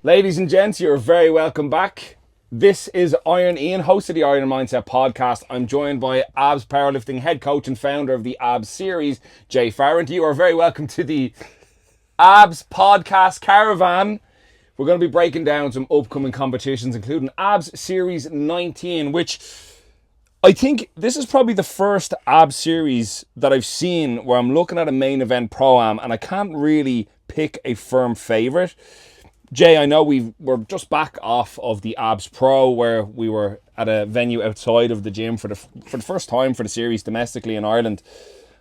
Ladies and gents, you're very welcome back. This is Iron Ian, host of the Iron Mindset podcast. I'm joined by Abs Powerlifting head coach and founder of the Abs series, Jay Farrant. You are very welcome to the Abs podcast Caravan. We're going to be breaking down some upcoming competitions, including Abs Series 19, which I think this is probably the first Abs series that I've seen where I'm looking at a main event pro-am and I can't really pick a firm favourite. Jay, I know we're just back off of the Abs Pro where we were at a venue outside of the gym for the first time for the series domestically in Ireland.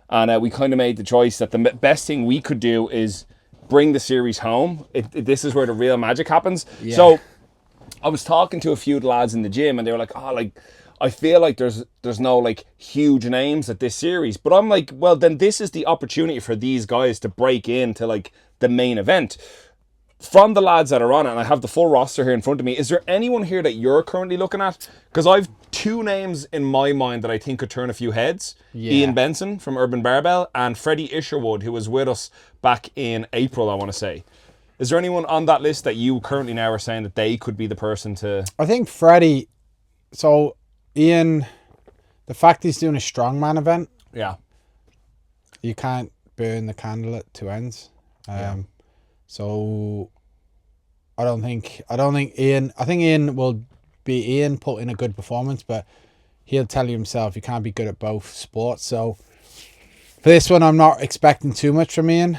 And we kind of made the choice that the best thing we could do is bring the series home. This is where the real magic happens. Yeah. So I was talking to a few lads in the gym and they were like, I feel like there's no like huge names at this series. But I'm like, well, then this is the opportunity for these guys to break into like the main event. From the lads that are on it, and I have the full roster here in front of me, is there anyone here that you're currently looking at? Because I've two names in my mind that I think could turn a few heads. Yeah. Ian Benson from Urban Barbell and Freddie Isherwood, who was with us back in April, I want to say. Is there anyone on that list that you currently now are saying that they could be the person to... I think Freddie... So, Ian, the fact he's doing a strongman event... Yeah. You can't burn the candle at two ends. So I think Ian will be Ian, put in a good performance, but he'll tell you himself you can't be good at both sports. So for this one, I'm not expecting too much from Ian.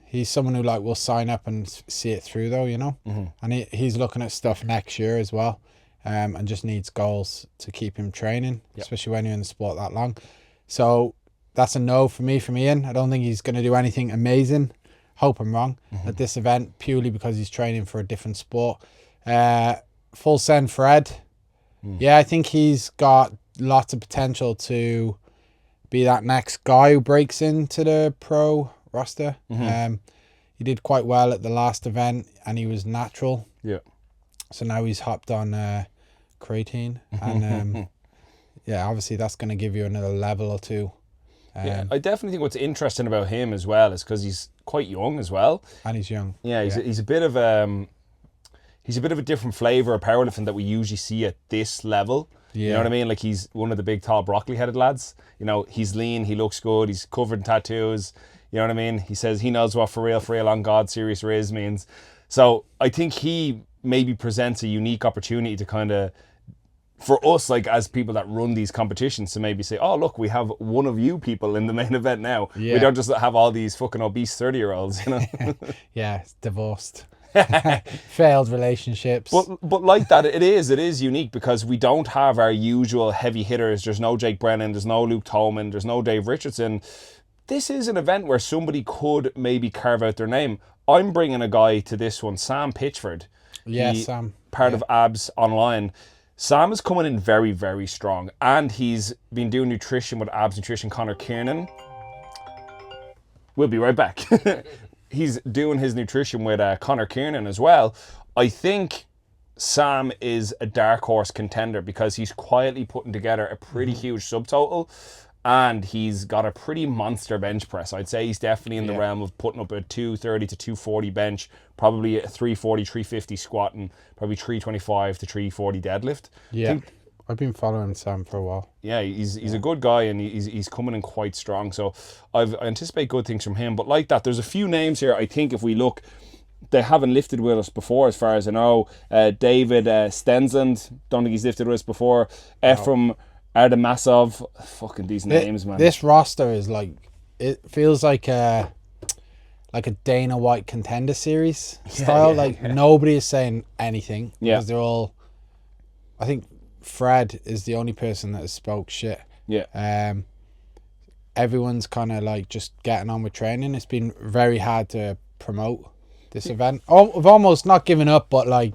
He's someone who will sign up and see it through though, you know. Mm-hmm. And he's looking at stuff next year as well, and just needs goals to keep him training, especially when you're in the sport that long. So that's a no for me from Ian. I don't think he's going to do anything amazing. Hope I'm wrong at this event purely because he's training for a different sport. Full send Fred. Yeah, I think he's got lots of potential to be that next guy who breaks into the pro roster. He did quite well at the last event and he was natural. Yeah. So now he's hopped on creatine and obviously that's going to give you another level or two. Yeah, I definitely think what's interesting about him as well is because he's quite young as well. And he's young. Yeah, he's a bit of a different flavour of powerlifting that we usually see at this level. Yeah. You know what I mean? Like he's one of the big tall broccoli headed lads. You know, he's lean, he looks good, he's covered in tattoos. You know what I mean? He says he knows what for real on God serious Riz means. So I think he maybe presents a unique opportunity to kind of, for us, like as people that run these competitions, to maybe say, oh look, we have one of you people in the main event now. Yeah. We don't just have all these fucking obese 30-year-olds, you know. Yeah, divorced. Failed relationships. But like that, it is unique because we don't have our usual heavy hitters. There's no Jake Brennan, there's no Luke Tolman, there's no Dave Richardson. This is an event where somebody could maybe carve out their name. I'm bringing a guy to this one, Sam Pitchford. Yeah, Sam. Part of Abs Online. Sam is coming in very, very strong, and he's been doing nutrition with Abs Nutrition Connor Kiernan. We'll be right back. He's doing his nutrition with Connor Kiernan as well. I think Sam is a dark horse contender because he's quietly putting together a pretty huge subtotal, and he's got a pretty monster bench press. I'd say he's definitely in the realm of putting up a 230 to 240 bench, probably a 340, 350 squat, and probably 325 to 340 deadlift. Yeah, I've been following Sam for a while. Yeah, he's a good guy and he's coming in quite strong. So I anticipate good things from him. But like that, there's a few names here. I think if we look, they haven't lifted with us before, as far as I know. David Stensland, don't think he's lifted with us before. Ephraim Ardemasov, fucking these names, man. This roster is it feels like a Dana White contender series style. Nobody is saying anything. Yeah. Because they're all, I think Fred is the only person that has spoke shit. Yeah. Everyone's kind of just getting on with training. It's been very hard to promote this event. I've almost not given up, but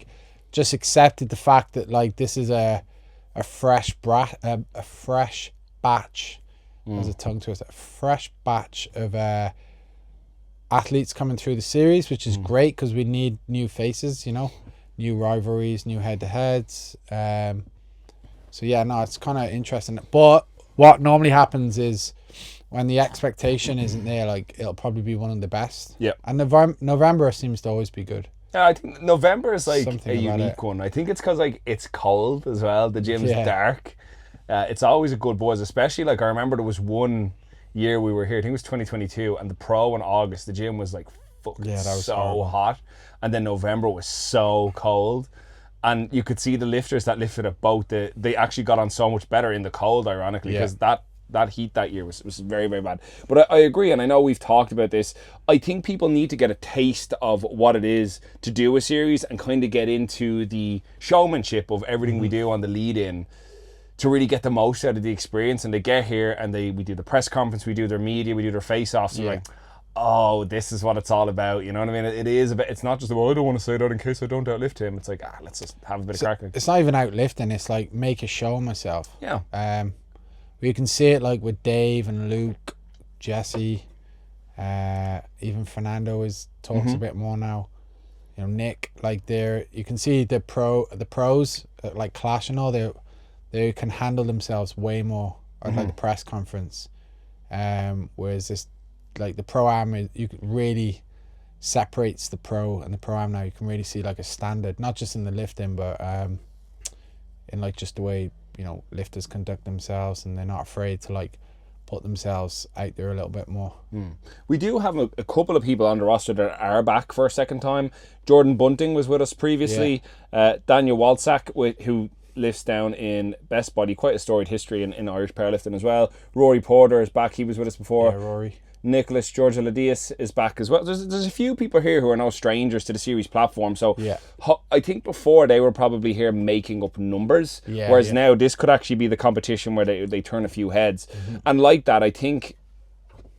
just accepted the fact that this is a fresh batch. There's a tongue twister. A fresh batch of athletes coming through the series, which is great because we need new faces, you know, new rivalries, new head-to-heads. So yeah, no, it's kind of interesting. But what normally happens is when the expectation isn't there, it'll probably be one of the best. Yeah. And November seems to always be good. Yeah, I think November is like Something a about unique it. one. I think it's because like it's cold as well. The gym's Yeah. dark. It's always a good buzz, especially like I remember there was one year we were here. I think it was 2022, and the Pro in August, the gym was like fucking Yeah, that was so horrible. hot, and then November was so cold, and you could see the lifters that lifted at both. They actually got on so much better in the cold, ironically, Yeah. because that heat that year was very, very bad. But I agree, and I know we've talked about this. I think people need to get a taste of what it is to do a series and kind of get into the showmanship of everything we do on the lead in to really get the most out of the experience. And they get here and we do the press conference, we do their media, we do their face-offs, and like, oh, this is what it's all about. You know what I mean? It is about, it's not just about, I don't want to say that in case I don't outlift him. It's like, let's just have a bit of cracking. It's not even outlifting. It's like make a show of myself. Yeah. You can see it like with Dave and Luke, Jesse, even Fernando talks a bit more now. You know, Nick, like you can see the pros like Clash and all, they can handle themselves way more at like the press conference. Whereas this, like the Pro-Am, you really separates the Pro and the Pro-Am now. You can really see like a standard, not just in the lifting, but in like just the way, you know, lifters conduct themselves, and they're not afraid to like put themselves out there a little bit more. We do have a couple of people on the roster that are back for a second time. Jordan Bunting was with us previously. Daniel Walczak, who lifts down in Best Body, quite a storied history in Irish powerlifting as well. Rory Porter is back, he was with us before. Yeah, Rory. Nicholas Georgia Ladias is back as well. There's a few people here who are no strangers to the series platform. So I think before they were probably here making up numbers, whereas now this could actually be the competition where they turn a few heads. And like that, I think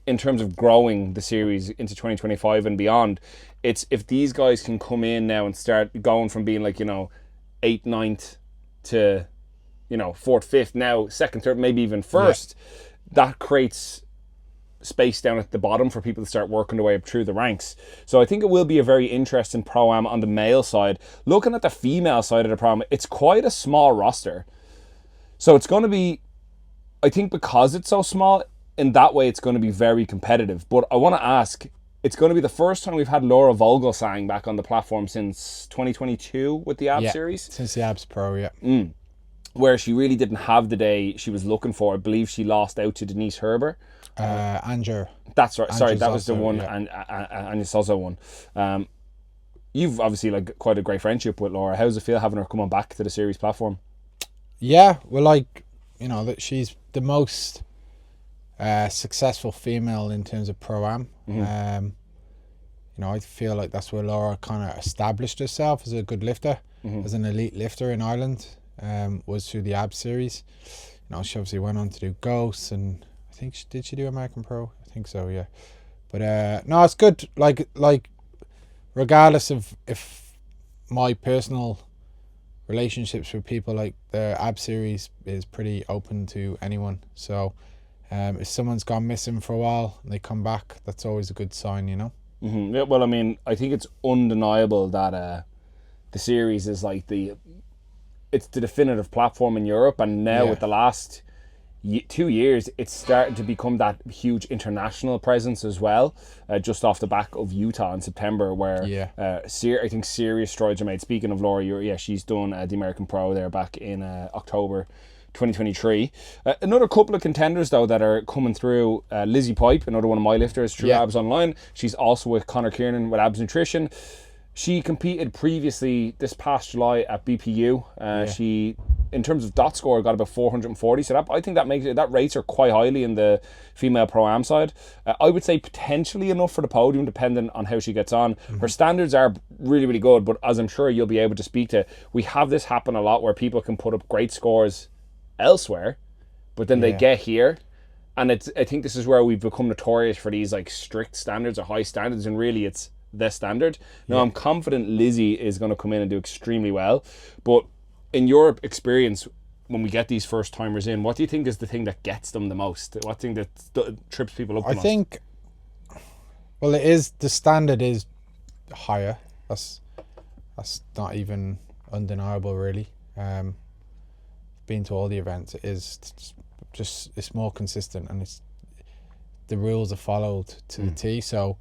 in terms of growing the series into 2025 and beyond, it's if these guys can come in now and start going from being like, you know, 8th, 9th to, you know, 4th, 5th, now 2nd, 3rd, maybe even 1st, that creates space down at the bottom for people to start working their way up through the ranks. So I think it will be a very interesting Pro-Am on the male side. Looking at the female side of the Pro-Am, it's quite a small roster. So it's going to be, I think because it's so small, in that way it's going to be very competitive. But I want to ask, it's going to be the first time we've had Laura Vogelsang back on the platform since 2022 with the ABS series. Since the ABS Pro, where she really didn't have the day she was looking for. I believe she lost out to Denise Herber. Andrew. That's right. Sorry, Andrew's that was the also, one, yeah. and it's also one. You've obviously like quite a great friendship with Laura. How does it feel having her come on back to the series platform? Yeah, well, like, you know, that she's the most successful female in terms of Pro-Am. You know, I feel like that's where Laura kind of established herself as a good lifter, as an elite lifter in Ireland. Was through the ABS series. You know, she obviously went on to do Ghosts, and I think did she do American Pro? I think so, yeah. But no, it's good. Like regardless of if my personal relationships with people, like the ABS series is pretty open to anyone. So if someone's gone missing for a while and they come back, that's always a good sign, you know. Yeah, well, I mean, I think it's undeniable that the series is like it's the definitive platform in Europe, and now with the last 2 years, it's starting to become that huge international presence as well. Just off the back of Utah in September, where I think serious strides are made. Speaking of Laura, she's done the American Pro there back in October 2023. Another couple of contenders though that are coming through. Lizzie Pipe, another one of my lifters through Abs Online. She's also with Connor Kiernan with Abs Nutrition. She competed previously this past July at BPU. She, in terms of dot score, got about 440. So I think that rates her quite highly in the female Pro-Am side. I would say potentially enough for the podium, depending on how she gets on. Her standards are really, really good, but as I'm sure you'll be able to speak to, we have this happen a lot where people can put up great scores elsewhere, but then they get here. And I think this is where we've become notorious for these like strict standards or high standards, and really it's the standard. Now, I'm confident Lizzie is going to come in and do extremely well, but in your experience, when we get these first timers in, what do you think is the thing that gets them the most? What thing that trips people up the most? I think, well, it is, the standard is higher. That's not even undeniable, really. Been to all the events, it is just it's more consistent, and it's the rules are followed to the T. So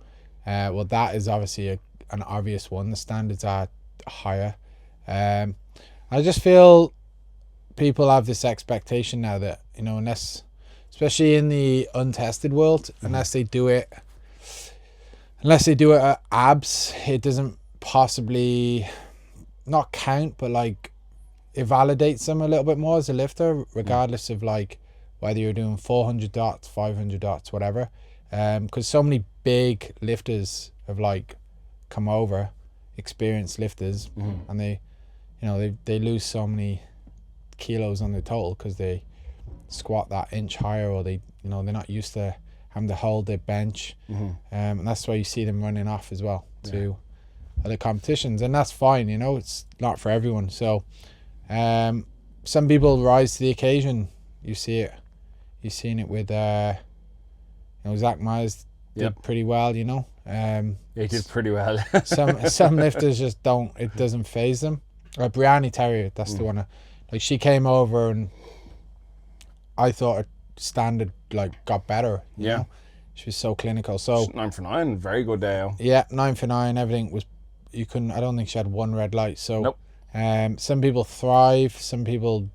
Well, that is obviously an obvious one. The standards are higher. I just feel people have this expectation now that, you know, unless, especially in the untested world, unless they do it at abs, it doesn't possibly not count, but like it validates them a little bit more as a lifter, regardless of like whether you're doing 400 dots, 500 dots, whatever. Because so many big lifters have like come over, experienced lifters, and they, you know, they lose so many kilos on the total because they squat that inch higher, or they, you know, they're not used to having to hold their bench, and that's why you see them running off as well to other competitions, and that's fine, you know, it's not for everyone. So some people rise to the occasion. You've seen it with you know, Zach Myers did pretty well, you know. He did pretty well. some lifters just don't, it doesn't phase them. Brianna Terrier, that's the one. Like, she came over and I thought her standard like got better. You know? She was so clinical. So 9 for 9, very good day. Yeah, 9 for 9. Everything was, you couldn't. I don't think she had one red light. So some people thrive, some people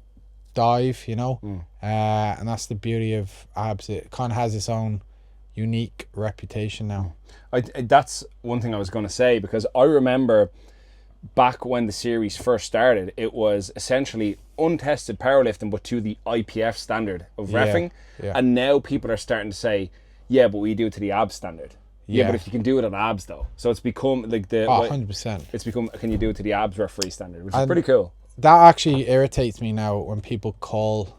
dive. You know, and that's the beauty of abs. It kind of has its own unique reputation now. That's one thing I was going to say, because I remember back when the series first started, it was essentially untested powerlifting, but to the IPF standard of reffing. And now people are starting to say, yeah, but we do it to the abs standard. Yeah, but if you can do it on abs though. So it's become like the 100%. It's become, can you do it to the abs referee standard, which is pretty cool. That actually irritates me now when people call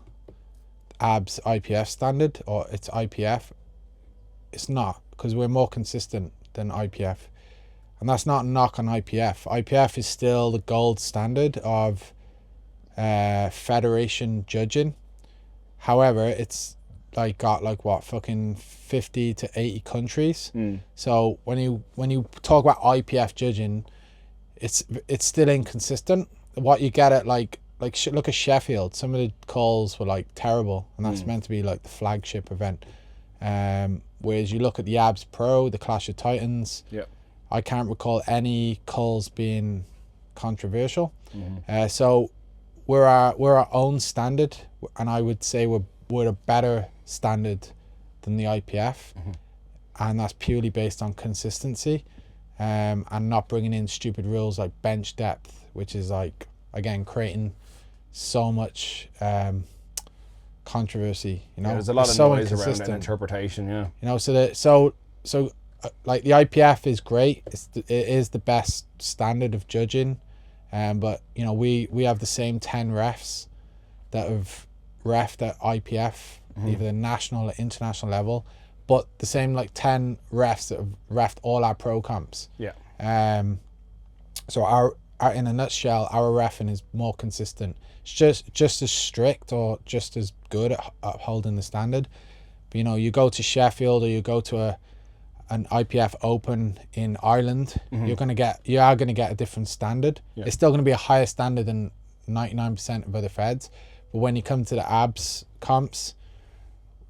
abs IPF standard or it's IPF. It's not, because we're more consistent than IPF. And that's not a knock on IPF. IPF is still the gold standard of federation judging. However, it's like got like what, fucking 50 to 80 countries. So when you talk about IPF judging, it's still inconsistent. What you get at like look at Sheffield. Some of the calls were like terrible, and that's meant to be like the flagship event. Whereas you look at the Abs Pro, the Clash of Titans. I can't recall any calls being controversial. So we're our own standard, and I would say we're a better standard than the IPF, and that's purely based on consistency, and not bringing in stupid rules like bench depth, which is like, again, creating so much controversy. You know, there's a lot of noise around that interpretation. You know, so like the IPF is great. It is the best standard of judging, but you know, we have the same 10 refs that have refed at IPF, either the national or international level, but the same like 10 refs that have refed all our pro comps. So our in a nutshell, our reffing is more consistent. It's just as strict or just as good at upholding the standard. But you know, you go to Sheffield or you go to an IPF Open in Ireland, you are gonna get a different standard. It's still gonna be a higher standard than 99% of other feds. But when you come to the abs comps,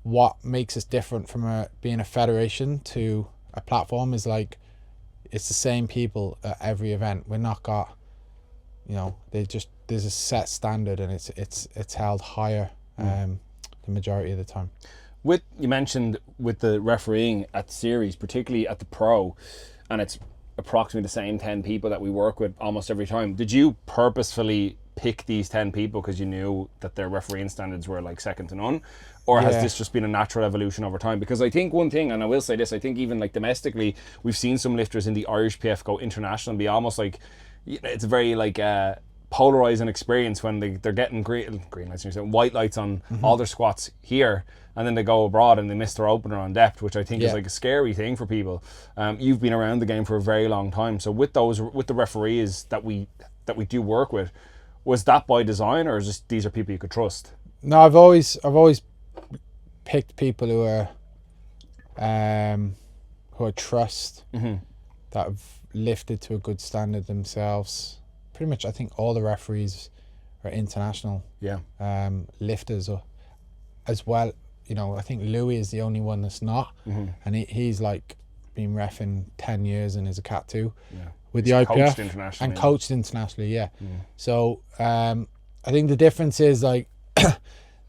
what makes us different from being a federation to a platform is like, it's the same people at every event. We're not got, you know, there's a set standard, and it's held higher the majority of the time. You mentioned with the refereeing at the series, particularly at the pro, and it's approximately the same 10 people that we work with almost every time. Did you purposefully pick these 10 people because you knew that their refereeing standards were like second to none? Or has this just been a natural evolution over time? Because I think one thing, and I will say this, I think even like domestically, we've seen some lifters in the Irish PF go international and be almost like, it's a very like polarizing experience when they're getting green lights, white lights on all their squats here, and then they go abroad and they miss their opener on depth, which I think is like a scary thing for people. You've been around the game for a very long time, so with the referees that we do work with, was that by design, or is just these are people you could trust? No, I've always picked people who are trust, that have lifted to a good standard themselves. Pretty much, I think all the referees are international lifters, or as well. You know, I think Louis is the only one that's not, and he's like been reffing 10 years and is a cat too. Yeah. With the He's IPF coached internationally. and coached internationally, yeah. So I think the difference is like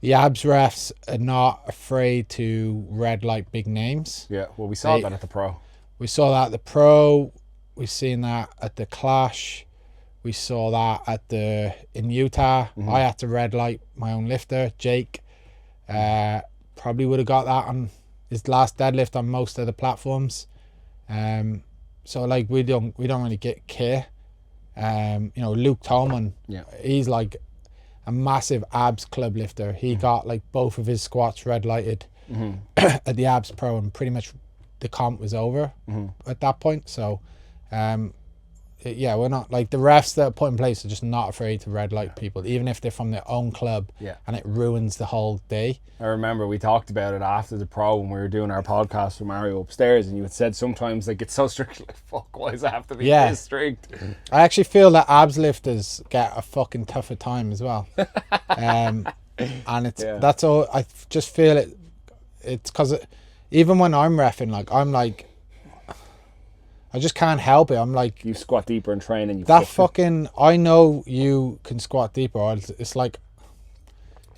the abs refs are not afraid to red light big names. Yeah, well, we saw that at the Pro. We saw that at the Pro. We've seen that at the Clash. We saw that in Utah. I had to red light my own lifter, Jake. Probably would have got that on his last deadlift on most of the platforms. So like we don't really care. Luke Tolman, he's like a massive abs club lifter. He got like both of his squats red lighted at the abs Pro, and pretty much the comp was over at that point. So we're not like the refs that are put in place are just not afraid to red light people, even if they're from their own club, and it ruins the whole day. I remember we talked about it after the Pro when we were doing our podcast with Mario upstairs, and you had said sometimes like it's so strict, like fuck, why does it have to be this strict? I actually feel that abs lifters get a fucking tougher time as well. And it's that's all. I just feel it's because even when I'm reffing, like I'm like, I just can't help it. I'm like, you squat deeper in training. I know you can squat deeper. Or it's like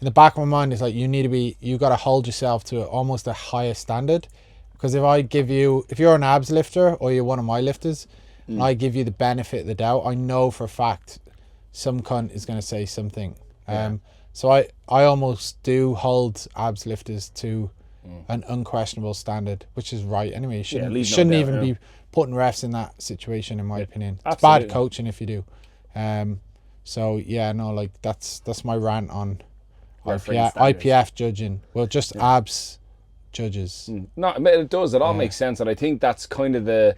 in the back of my mind, it's like you got to hold yourself to almost a higher standard. Because if you're an abs lifter or you're one of my lifters, and I give you the benefit of the doubt, I know for a fact some cunt is going to say something. So I almost do hold abs lifters to an unquestionable standard, which is right anyway. You shouldn't even be putting refs in that situation, in my opinion. It's absolutely bad coaching if you do. That's my rant on IPF judging. Well, just abs judges. No, it does. It all makes sense, and I think that's kind of the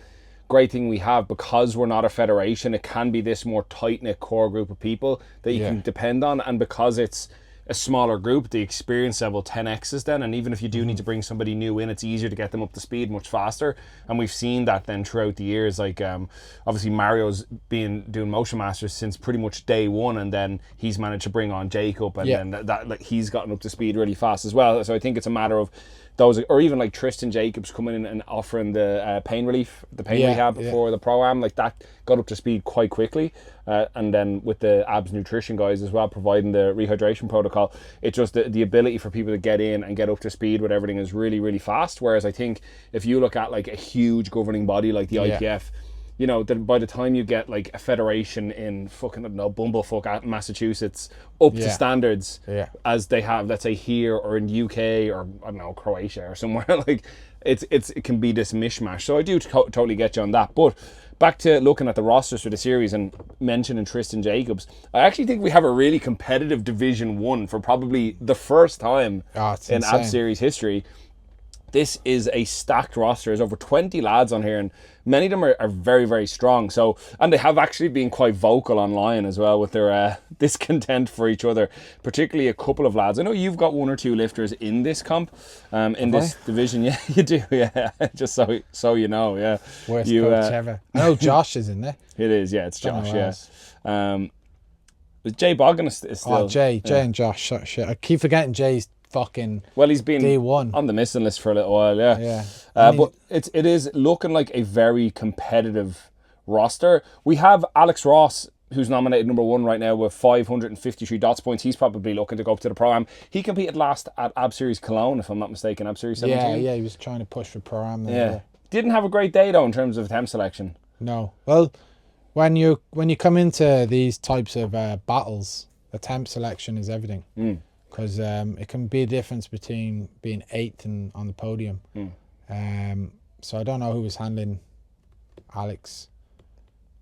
great thing we have, because we're not a federation. It can be this more tight-knit core group of people that you can depend on, and because it's a smaller group, the experience level 10x's then, and even if you do need to bring somebody new in, it's easier to get them up to speed much faster. And we've seen that then throughout the years. Like obviously Mario's been doing Motion Masters since pretty much day one, and then he's managed to bring on Jacob, and then that like he's gotten up to speed really fast as well. So I think it's a matter of those, or even like Tristan Jacobs coming in and offering the pain relief, the pain rehab before the Pro-Am, like that got up to speed quite quickly. And then with the abs nutrition guys as well, providing the rehydration protocol, it's just the ability for people to get in and get up to speed with everything is really, really fast. Whereas I think if you look at like a huge governing body like the IPF, you know, that by the time you get like a federation in fucking, I don't know, Bumblefuck, Massachusetts, up to standards as they have, let's say here or in the UK or I don't know, Croatia or somewhere, like it can be this mishmash. So I do totally get you on that. But back to looking at the rosters for the series and mentioning Tristan Jacobs, I actually think we have a really competitive Division 1 for probably the first time in Ab Series history. This is a stacked roster. There's over 20 lads on here, and many of them are very, very strong. So, and they have actually been quite vocal online as well with their discontent for each other, particularly a couple of lads. I know you've got one or two lifters in this comp, in this division. Yeah, you do, yeah. Just so you know, yeah. Worst coach ever. I know Josh is in there. It is, yeah, it's Josh, yeah. But Jay Boggin is still... Oh, Jay and Josh, shit. I keep forgetting Jay's fucking he's been D1 on the missing list for a little while, but it is looking like a very competitive roster. We have Alex Ross, who's nominated number 1 right now with 553 dots points. He's probably looking to go up to the Pro-Am. He competed last at Ab Series Cologne, if I'm not mistaken, Ab Series 17. Yeah, he was trying to push for Pro-Am there. Didn't have a great day though in terms of attempt selection. No. Well, when you come into these types of battles, attempt selection is everything. Because it can be a difference between being 8th and on the podium. So I don't know who was handling Alex,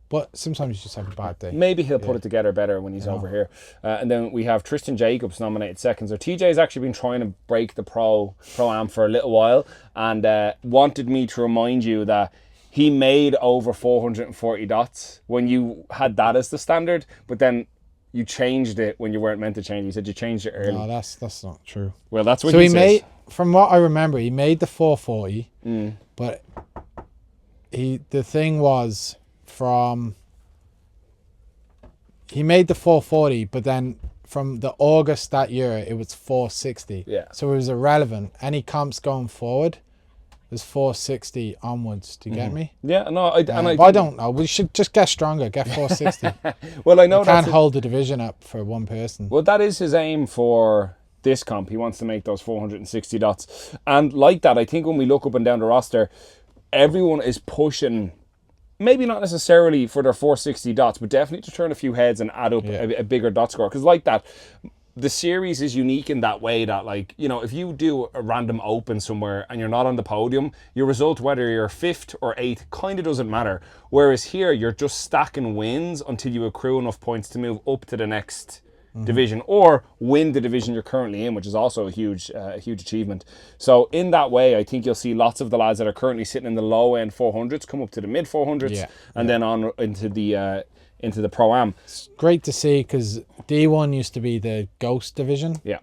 but sometimes you just have a bad day. Maybe he'll put it together better when he's over here. And then we have Tristan Jacobs nominated second. So TJ's actually been trying to break the Pro-Am for a little while, and wanted me to remind you that he made over 440 dots when you had that as the standard, but then you changed it when you weren't meant to change. You said you changed it early. No, that's not true. Well, that's what he says. Made, from what I remember, he made the 440, but the thing was he made the 440, but then from the August that year, it was 460. Yeah. So it was irrelevant. Any comps going forward, There's 460 onwards. Do you get me? Yeah, no, I But I don't know. We should just get stronger. Get 460. well, I know you can't hold the division up for one person. Well, that is his aim for this comp. He wants to make those 460 dots. And like that, I think when we look up and down the roster, everyone is pushing, maybe not necessarily for their 460 dots, but definitely to turn a few heads and add up a bigger dot score. Because like that, the series is unique in that way that, like, you know, if you do a random open somewhere and you're not on the podium, your result, whether you're 5th or 8th, kind of doesn't matter. Whereas here, you're just stacking wins until you accrue enough points to move up to the next division or win the division you're currently in, which is also a huge achievement. So in that way, I think you'll see lots of the lads that are currently sitting in the low end 400s come up to the mid 400s and then on into the Pro-Am. It's great to see because D1 used to be the ghost division. Yeah.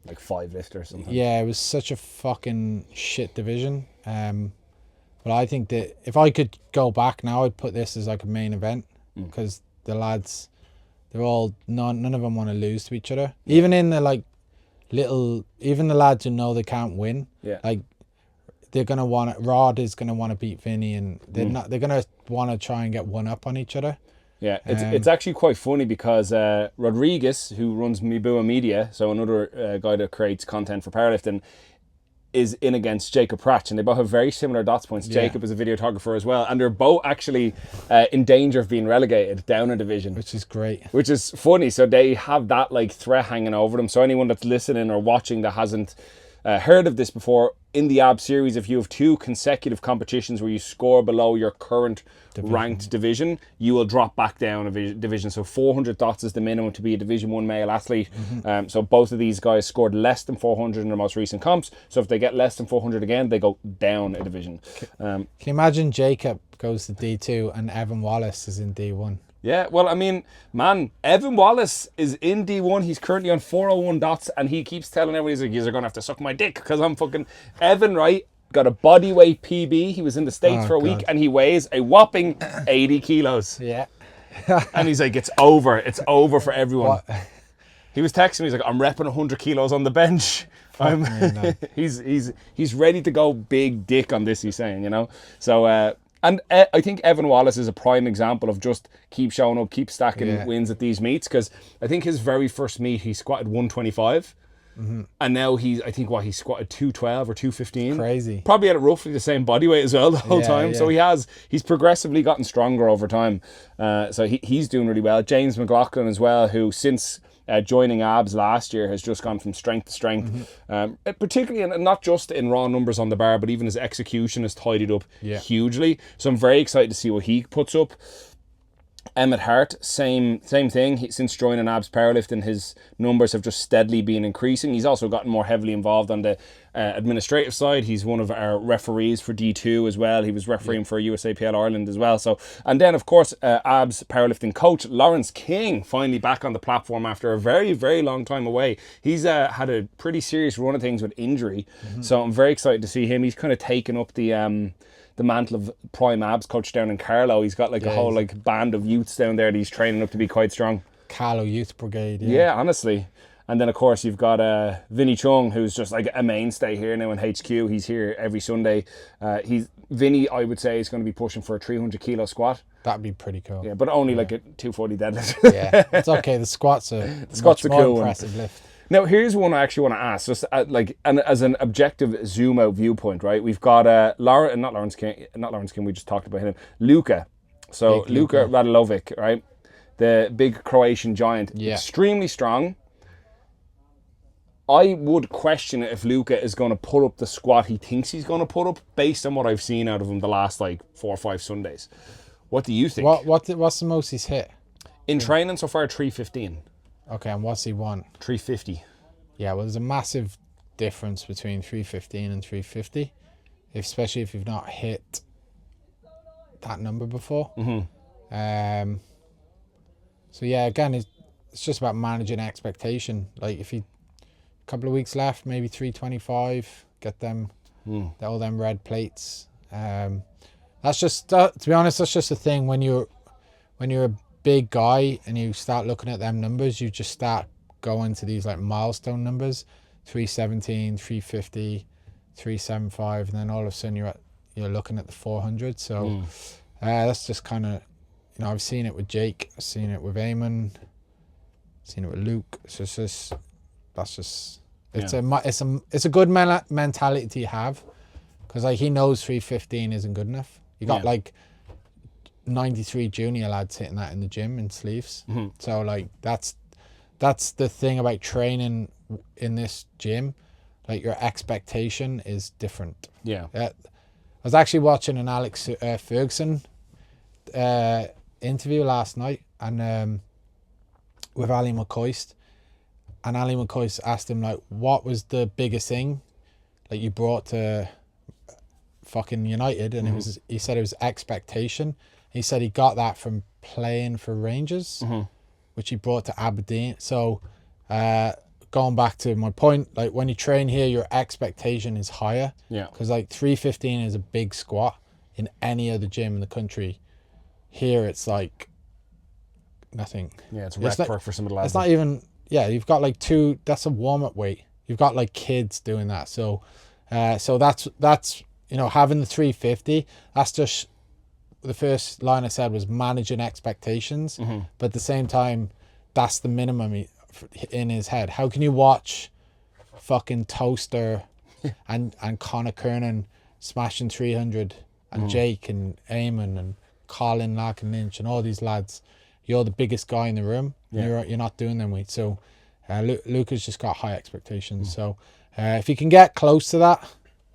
Like 5 lift or something. Yeah, it was such a fucking shit division. But I think that if I could go back now, I'd put this as like a main event because the lads, they're all, none of them want to lose to each other. Even in the like even the lads who know they can't win, like they're going to want to, Rod is going to want to beat Vinny and they're going to want to try and get one up on each other. Yeah, it's actually quite funny because Rodriguez, who runs Mibua Media, so another guy that creates content for powerlifting, is in against Jacob Pratch, and they both have very similar dots points. Jacob is a videographer as well, and they're both actually in danger of being relegated down a division. Which is great. Which is funny, so they have that like threat hanging over them. So anyone that's listening or watching that hasn't heard of this before, in the AB series, if you have 2 consecutive competitions where you score below your current ranked division, you will drop back down a division. So 400 dots is the minimum to be a Division 1 male athlete. So both of these guys scored less than 400 in their most recent comps. So if they get less than 400 again, they go down a division. Can you imagine Jacob goes to D2 and Evan Wallace is in D1? Yeah, well, I mean, man, Evan Wallace is in D1. He's currently on 401 dots, and he keeps telling everybody, he's like, you're going to have to suck my dick because I'm fucking... Evan, right, got a body weight PB. He was in the States for a week, and he weighs a whopping 80 kilos. Yeah. And he's like, it's over for everyone. What? He was texting me, he's like, I'm repping 100 kilos on the bench. He's ready to go big dick on this, he's saying, you know? So... And I think Evan Wallace is a prime example of just keep showing up, keep stacking wins at these meets. Because I think his very first meet, he squatted 125. And now he squatted 212 or 215. Crazy. Probably at roughly the same body weight as well the whole time. Yeah. So he's progressively gotten stronger over time. So he's doing really well. James McLaughlin as well, who since... joining ABS last year has just gone from strength to strength, particularly and not just in raw numbers on the bar, but even his execution has tidied up hugely. So I'm very excited to see what he puts up. Emmett Hart, same thing. Since joining ABS Powerlifting, his numbers have just steadily been increasing. He's also gotten more heavily involved on the administrative side. He's one of our referees for D2 as well. He was refereeing for USAPL Ireland as well. So, and then of course, ABS Powerlifting coach Lawrence King, finally back on the platform after a very, very long time away. He's had a pretty serious run of things with injury. So I'm very excited to see him. He's kind of taken up the mantle of prime abs coach down in Carlow. He's got like a whole like band of youths down there that he's training up to be quite strong. Carlow Youth Brigade. Yeah, honestly. And then of course you've got Vinny Chung, who's just like a mainstay here now in HQ. He's here every Sunday. Vinny, I would say, is going to be pushing for a 300 kilo squat. That'd be pretty cool. Yeah, but only like a 240 deadlift. Yeah, it's okay. The squat's a cool impressive lift. Now, here's one I actually want to ask, just and as an objective zoom out viewpoint, right? We've got not Lawrence King, we just talked about him. Luka. So Luka Radulovic, right? The big Croatian giant, extremely strong. I would question if Luka is going to put up the squat he thinks he's going to put up based on what I've seen out of him the last like 4 or 5 Sundays. What do you think? What's the most he's hit? In training so far, 315. Okay, and what's he want? 350. Yeah, well, there's a massive difference between 315 and 350, especially if you've not hit that number before. So yeah, again, it's just about managing expectation. Like if you a couple of weeks left, maybe 325, get them all them red plates. That's just to be honest, that's just a thing when you're a big guy and you start looking at them numbers, you just start going to these like milestone numbers, 317, 350, 375, and then all of a sudden you're looking at the 400. So that's just kind of, I've seen it with Jake, I've seen it with Eamon, seen it with Luke. So it's a good mentality to have, because like he knows 315 isn't good enough. You got like 93 junior lads hitting that in the gym in sleeves. So like that's the thing about training in this gym. Like your expectation is different. I was actually watching an Alex Ferguson interview last night, and with Ali McCoist, and Ali McCoist asked him like, what was the biggest thing like you brought to fucking United? And he said it was expectation. He said he got that from playing for Rangers, which he brought to Aberdeen. So going back to my point, like when you train here, your expectation is higher. Because like 315 is a big squat in any other gym in the country. Here it's like nothing. It's rep work for some of the lads. It's not even. You've got like that's a warm-up weight. You've got like kids doing that. So that's having the 350, that's just the first line I said was managing expectations. But at the same time, that's the minimum in his head. How can you watch fucking Toaster and Conor Kernan smashing 300 and Jake and Eamon and Colin Larkin Lynch and all these lads? You're the biggest guy in the room. You're not doing them weights. So Luke has just got high expectations. So if you can get close to that,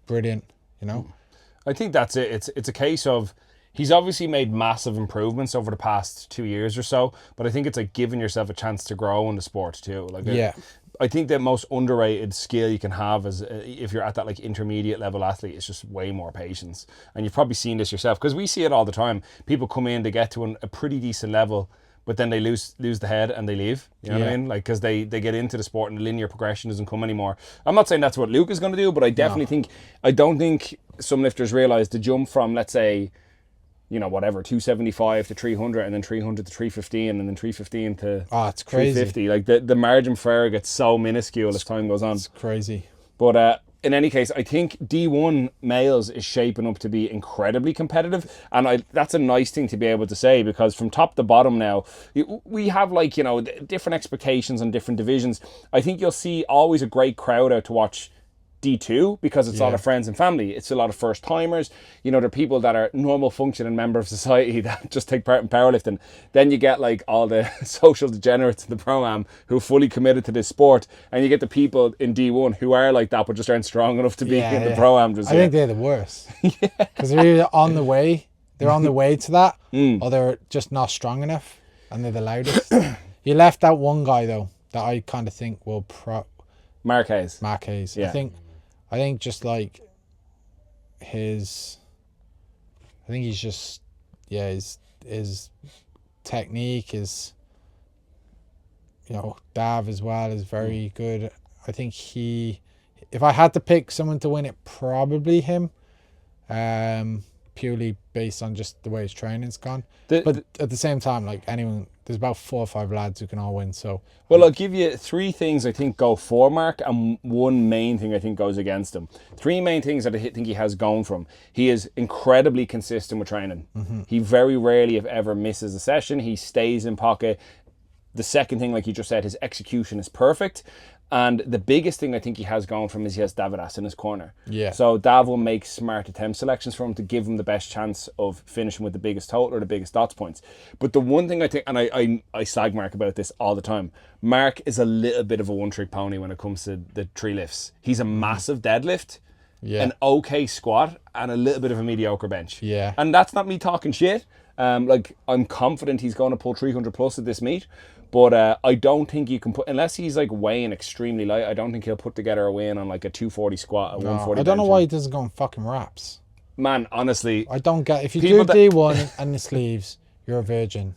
brilliant. I think that's it. It's a case of he's obviously made massive improvements over the past 2 years or so, but I think it's like giving yourself a chance to grow in the sport too. Like I think the most underrated skill you can have is if you're at that like intermediate level athlete is just way more patience. And you've probably seen this yourself, because we see it all the time. People come in, they get to a pretty decent level, but then they lose the head and they leave. You know what I mean? Like, because they get into the sport and the linear progression doesn't come anymore. I'm not saying that's what Luke is going to do, but I definitely don't think some lifters realise the jump from, let's say, 275 to 300, and then 300 to 315, and then 315 to it's crazy. 350. Like the margin for error gets so minuscule as time goes on. It's crazy. But in any case, I think D1 males is shaping up to be incredibly competitive, and that's a nice thing to be able to say, because from top to bottom now, we have different expectations on different divisions. I think you'll see always a great crowd out to watch D2, because it's a lot of friends and family. It's a lot of first timers. They're people that are normal functioning member of society that just take part in powerlifting. Then you get like all the social degenerates in the pro-am who are fully committed to this sport, and you get the people in D1 who are like that but just aren't strong enough to be in the pro-am. I think they're the worst, because they're either on the way to that, or they're just not strong enough, and they're the loudest. You left out one guy though that I kind of think will Marquez. I think just like his technique is, Dav as well is very good. I think if I had to pick someone to win it, probably him, purely based on just the way his training's gone. But at the same time, like anyone, there's about 4 or 5 lads who can all win. So I'll give you 3 things I think go for Mark, and 1 main thing I think goes against him. 3 main things that I think he has going for him. He is incredibly consistent with training. He very rarely, if ever, misses a session. He stays in pocket. The second thing, like you just said, his execution is perfect. And the biggest thing I think he has going for him is he has Davidas in his corner. So Dav will make smart attempt selections for him to give him the best chance of finishing with the biggest total or the biggest dots points. But the one thing I think, and I slag Mark about this all the time, Mark is a little bit of a one-trick pony when it comes to the 3 lifts. He's a massive deadlift, an okay squat, and a little bit of a mediocre bench. And that's not me talking shit. I'm confident he's going to pull 300 plus at this meet. But I don't think you can put, unless he's like weighing extremely light, I don't think he'll put together a win on like a 240 squat, a 140 I don't know why he doesn't go in fucking wraps. Man, honestly, I don't get, if you do D1 and the sleeves, you're a virgin.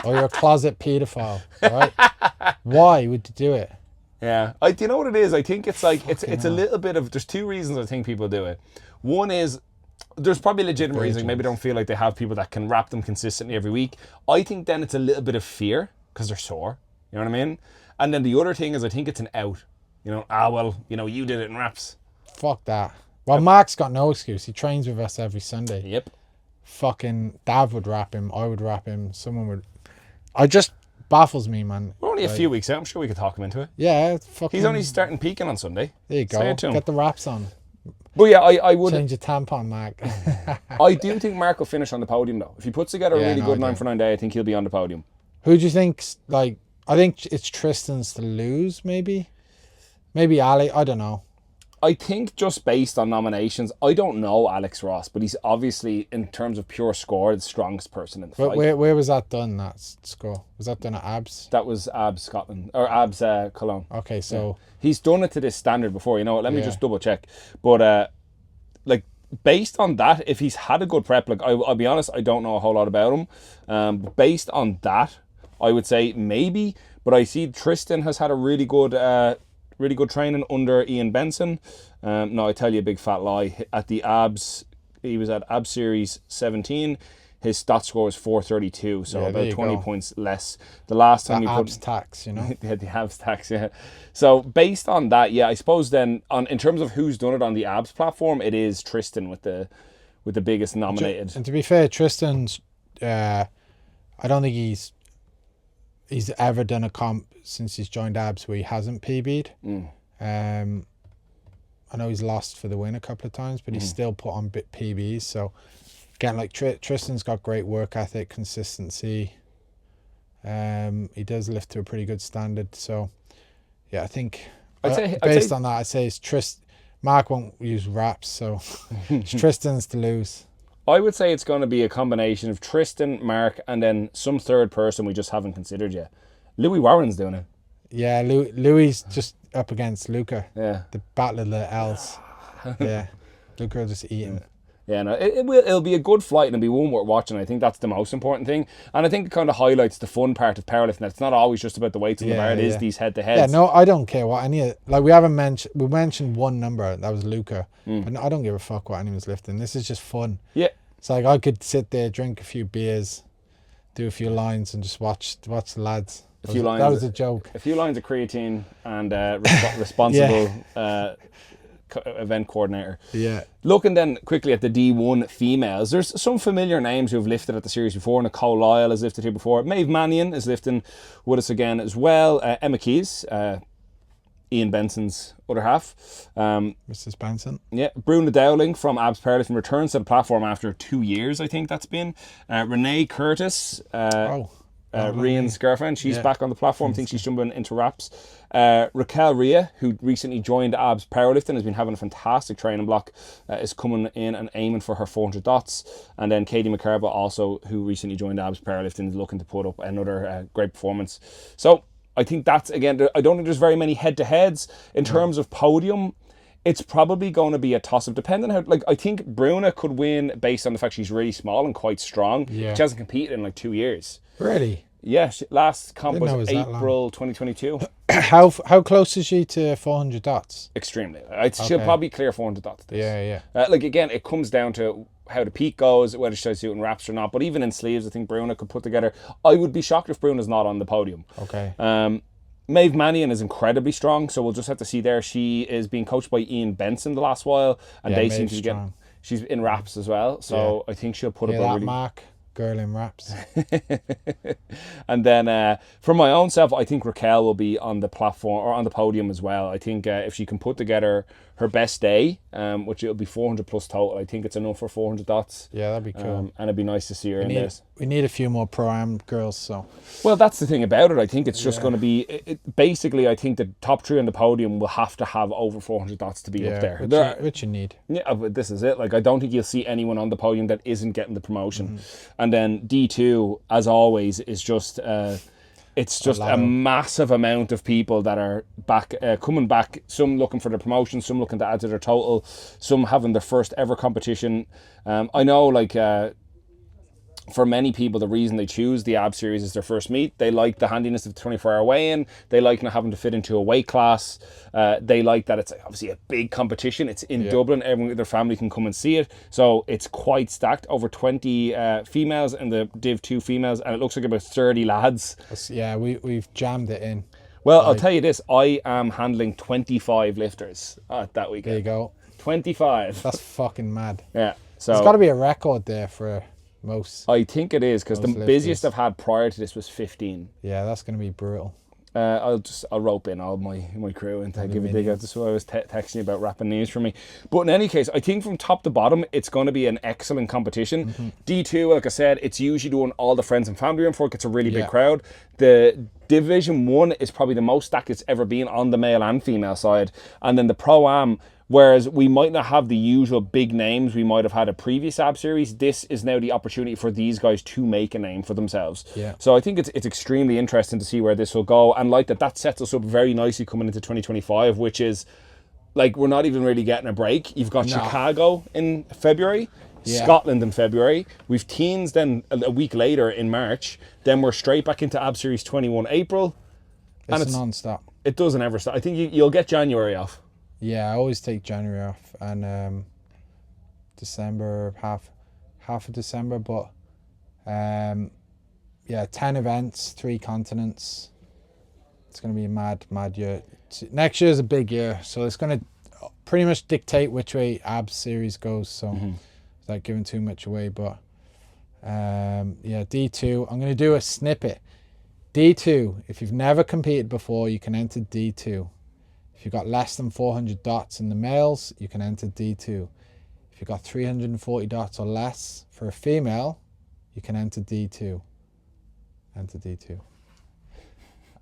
Or you're a closet paedophile, right? Why would you do it? Yeah. Do you know what it is? I think it's like, it's a little bit of, there's 2 reasons I think people do it. One is, there's probably legitimate reasons. Maybe they don't feel like they have people that can wrap them consistently every week. I think then it's a little bit of fear, because they're sore. You know what I mean? And then the other thing is I think it's an out. You did it in wraps. fuck that. Well, Mark's got no excuse. He trains with us every Sunday. Yep. Fucking Dav would wrap him. I would wrap him. Someone would. I just baffles me, man. We're only a few weeks out. I'm sure we could talk him into it. Yeah, fucking. He's only starting peaking on Sunday. There you Say go. it to him. Get the wraps on. But yeah, I would. Change your tampon, Mark. I do think Mark will finish on the podium though. If he puts together a really good 9 for 9 day, I think he'll be on the podium. Who do you think? Like, I think it's Tristan's to lose. Maybe Ali. I don't know. I think just based on nominations, I don't know Alex Ross, but he's obviously, in terms of pure score, the strongest person in the fight. Where was that done, that score? Was that done at Abs? That was Abs Scotland, or Abs Cologne. Okay, so... Yeah. He's done it to this standard before, you know what? Let me just double check. But, like, based on that, if he's had a good prep, like, I'll be honest, I don't know a whole lot about him. But based on that, I would say maybe, but I see Tristan has had a really good training under Ian Benson. No, I tell you a big fat lie. At the Abs, he was at Abs Series 17. His stat score was 432, so about 20 points less. The last time Abs tax, you know. The Abs tax, yeah. So based on that, yeah, I suppose then in terms of who's done it on the Abs platform, it is Tristan with the biggest nominated. And to be fair, Tristan's, I don't think he's ever done a comp since he's joined Abs where he hasn't PB'd. I know he's lost for the win a couple of times, but he's still put on PBs. So again, like Tristan's got great work ethic, consistency. He does lift to a pretty good standard. So yeah, I think based on that, I'd say it's Mark won't use wraps, so it's Tristan's to lose. I would say it's going to be a combination of Tristan, Mark, and then some third person we just haven't considered yet. Louis Warren's doing it. Yeah, Louis just up against Luca. Yeah. The battle of the L's. Yeah. Luca will just eat him. Yeah, no, it'll be a good fight and it'll be one worth watching. I think that's the most important thing. And I think it kind of highlights the fun part of powerlifting. That it's not always just about the weights on the bar. It is these head-to-heads. Yeah, no, I don't care what any... Like, we mentioned one number. That was Luca. But I don't give a fuck what anyone's lifting. This is just fun. Yeah. It's like I could sit there, drink a few beers, do a few lines and just watch the lads. That was a joke. A few lines of creatine and responsible event coordinator. Yeah. Looking then quickly at the D1 females, there's some familiar names who have lifted at the series before. Nicole Lyle has lifted here before. Maeve Mannion is lifting with us again as well. Emma Keys, Ian Benson's other half. Mrs. Benson. Yeah. Bruna Dowling from Abs Powerlifting returns to the platform after 2 years, I think that's been. Renee Curtis. Rian's girlfriend, she's back on the platform. I think she's jumping into wraps. Raquel Rhea, who recently joined Abs Powerlifting, has been having a fantastic training block, is coming in and aiming for her 400 dots. And then Katie McCarba also, who recently joined Abs Powerlifting, is looking to put up another great performance. So I think that's, again, I don't think there's very many head-to-heads. In terms of podium, it's probably going to be a toss-up, depending on how... Like, I think Bruna could win based on the fact she's really small and quite strong. Yeah. She hasn't competed in like 2 years. Really? Yeah, last comp was was April 2022. How close is she to 400 dots? Extremely. She'll probably clear 400 dots. Yeah. Like, again, it comes down to how the peak goes, whether she tries to do it in wraps or not. But even in sleeves, I think Bruna could put together... I would be shocked if Bruna's not on the podium. Okay. Maeve Mannion is incredibly strong, so we'll just have to see there. She is being coached by Ian Benson the last while, and they seem to be getting... She's in wraps as well, so I think she'll put up a really... Mark. Girl in wraps. And then for my own self, I think Raquel will be on the platform or on the podium as well. I think if she can put together her best day, which it'll be 400 plus total, I think it's enough for 400 dots. Yeah, that'd be cool. And it'd be nice to see her in this. We need a few more pro-am girls, so... Well, that's the thing about it. I think it's just going to be... basically, I think the top three on the podium will have to have over 400 dots to be up there. Which you need. Yeah, but this is it. Like, I don't think you'll see anyone on the podium that isn't getting the promotion. And then D2, as always, is just... it's just a massive amount of people that are back, coming back. Some looking for the promotion, some looking to add to their total, some having their first ever competition. I know, like... for many people, the reason they choose the Ab Series is their first meet. They like the handiness of the 24-hour weigh-in. They like not having to fit into a weight class. They like that it's obviously a big competition. It's in Dublin. Everyone with their family can come and see it. So it's quite stacked. Over 20 females and the Div 2 females, and it looks like about 30 lads. Yeah, we've jammed it in. Well, I'll tell you this. I am handling 25 lifters at that weekend. There you go. 25. That's fucking mad. Yeah. So There's got to be a record there for most. I think it is, because the Most busiest lifters. I've had prior to this was 15. Yeah, that's going to be brutal. I'll rope in all my crew and give a dig out. This is what I was texting you about, wrapping news for me. But in any case, I think from top to bottom, it's going to be an excellent competition. D2, like I said, it's usually doing all the friends and family room for it. It's a really big crowd. The Division 1 is probably the most stacked it's ever been on the male and female side. And then the Pro-Am, whereas we might not have the usual big names we might have had a previous AB series, this is now the opportunity for these guys to make a name for themselves. Yeah. So I think it's extremely interesting to see where this will go. And like that sets us up very nicely coming into 2025, which is like we're not even really getting a break. You've got Chicago in February, Scotland in February. We've teens then a week later in March. Then we're straight back into AB Series 21 April. It's non-stop. It doesn't ever stop. I think you'll get January off. Yeah, I always take January off, and December, half of December, but 10 events, 3 continents. It's going to be a mad year. Next year is a big year, so it's going to pretty much dictate which way ABS series goes, so without giving too much away, but D2, I'm going to do a snippet. D2, if you've never competed before, you can enter D2. If you've got less than 400 dots in the males, you can enter D2. If you've got 340 dots or less for a female, you can enter D2. Enter D2.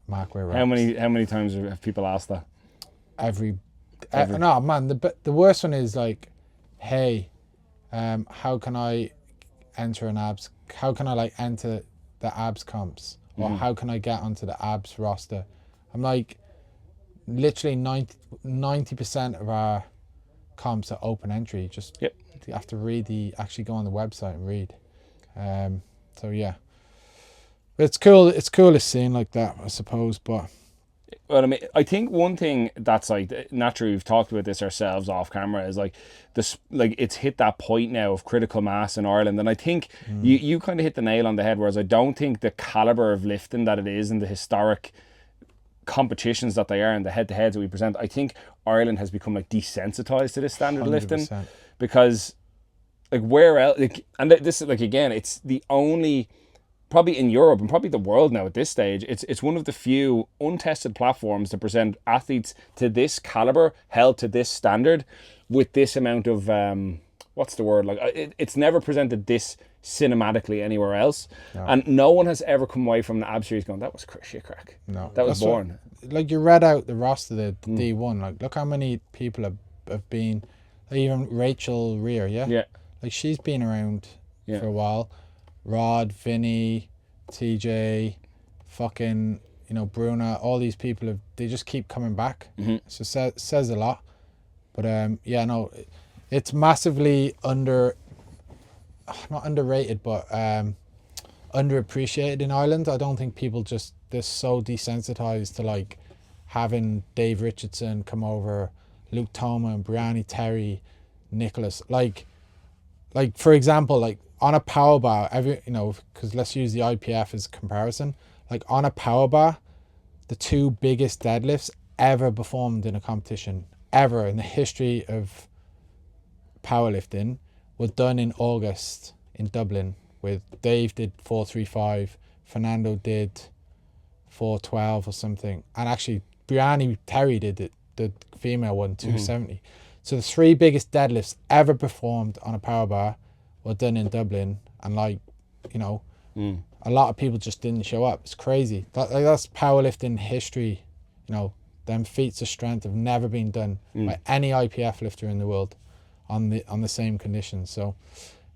Mark where we're How many times have people asked that? Every no, man, the worst one is like, hey, how can I enter an abs? How can I like enter the abs comps? Or how can I get onto the abs roster? I'm like, literally 90% of our comps are open entry. Just you have to actually go on the website and read. So yeah, but it's cool. It's cool to see like that, I suppose. But well, I mean, I think one thing that's like naturally we've talked about this ourselves off camera is like this, like it's hit that point now of critical mass in Ireland, and I think you kind of hit the nail on the head. Whereas I don't think the caliber of lifting that it is and the historic competitions that they are and the head-to-heads that we present, I think Ireland has become like desensitized to this standard of lifting, because like where else, like, and this is like, again, it's the only, probably in Europe and probably the world now at this stage, it's one of the few untested platforms to present athletes to this caliber, held to this standard, with this amount of what's the word, like it's never presented this cinematically anywhere else. And no one has ever come away from the AB series going, that was shit crack. No, that was boring. Like you read out the roster, the D1, like look how many people have been, like even Rachel Rear, like she's been around for a while. Rod, Vinny, TJ, fucking, Bruna, all these people they just keep coming back. So says a lot. But it's massively not underrated, but underappreciated in Ireland. I don't think people they're so desensitized to like having Dave Richardson come over, Luke Toma and Brianni Terry, Nicholas. Like for example, like on a power bar, because let's use the IPF as comparison. Like on a power bar, the 2 biggest deadlifts ever performed in a competition, ever in the history of powerlifting, were done in August in Dublin. With Dave did 435, Fernando did 412 or something, and actually Brianni Terry did it, the female one, 270. So the 3 biggest deadlifts ever performed on a power bar were done in Dublin, and a lot of people just didn't show up. It's crazy. That's powerlifting history. Them feats of strength have never been done by any IPF lifter in the world on the same conditions. So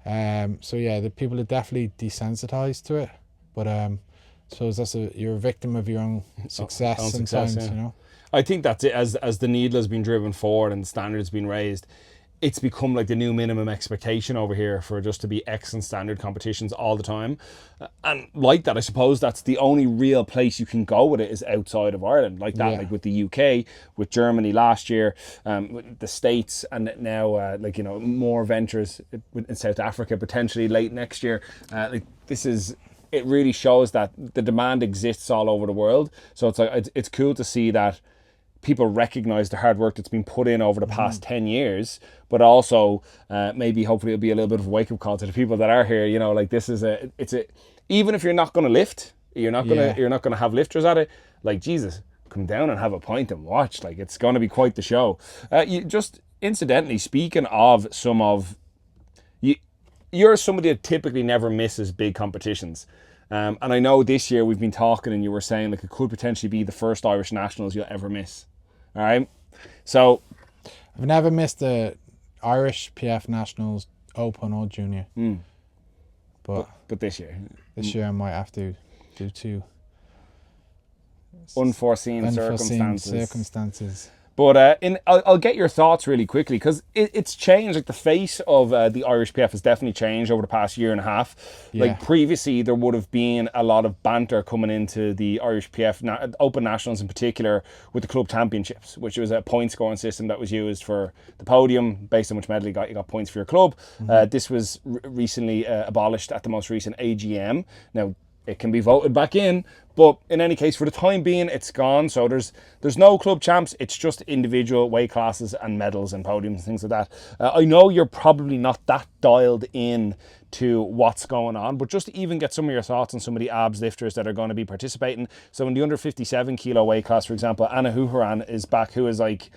the people are definitely desensitized to it. But I suppose you're a victim of your own success sometimes. I think that's it. As the needle has been driven forward and the standard has been raised, it's become like the new minimum expectation over here for just to be excellent standard competitions all the time. And like that, I suppose that's the only real place you can go with it is outside of Ireland. Like that, like with the UK, with Germany last year, with the States, and now more ventures in South Africa potentially late next year. It really shows that the demand exists all over the world. So it's like it's cool to see that people recognize the hard work that's been put in over the past 10 years, but also maybe hopefully it'll be a little bit of a wake-up call to the people that are here. You know, like this is even if you're not going to lift, you're not going to have lifters at it, like Jesus, come down and have a pint and watch. Like it's going to be quite the show. You just incidentally, speaking of you're somebody that typically never misses big competitions. And I know this year we've been talking and you were saying like it could potentially be the first Irish Nationals you'll ever miss. All right. So I've never missed the Irish PF Nationals Open or Junior. But this year I might have to do two. Unforeseen circumstances. But I'll get your thoughts really quickly because it's changed. Like the face of the Irish PF has definitely changed over the past year and a half. Yeah. Like previously, there would have been a lot of banter coming into the Irish PF Open Nationals in particular with the club championships, which was a point scoring system that was used for the podium based on which medal you got points for your club. This was recently abolished at the most recent AGM. Now, it can be voted back in, but in any case, for the time being, it's gone. So there's no club champs. It's just individual weight classes and medals and podiums and things like that. I know you're probably not that dialed in to what's going on, but just to even get some of your thoughts on some of the abs lifters that are going to be participating. So in the under 57 kilo weight class, for example, Anna Huharan is back, who is like,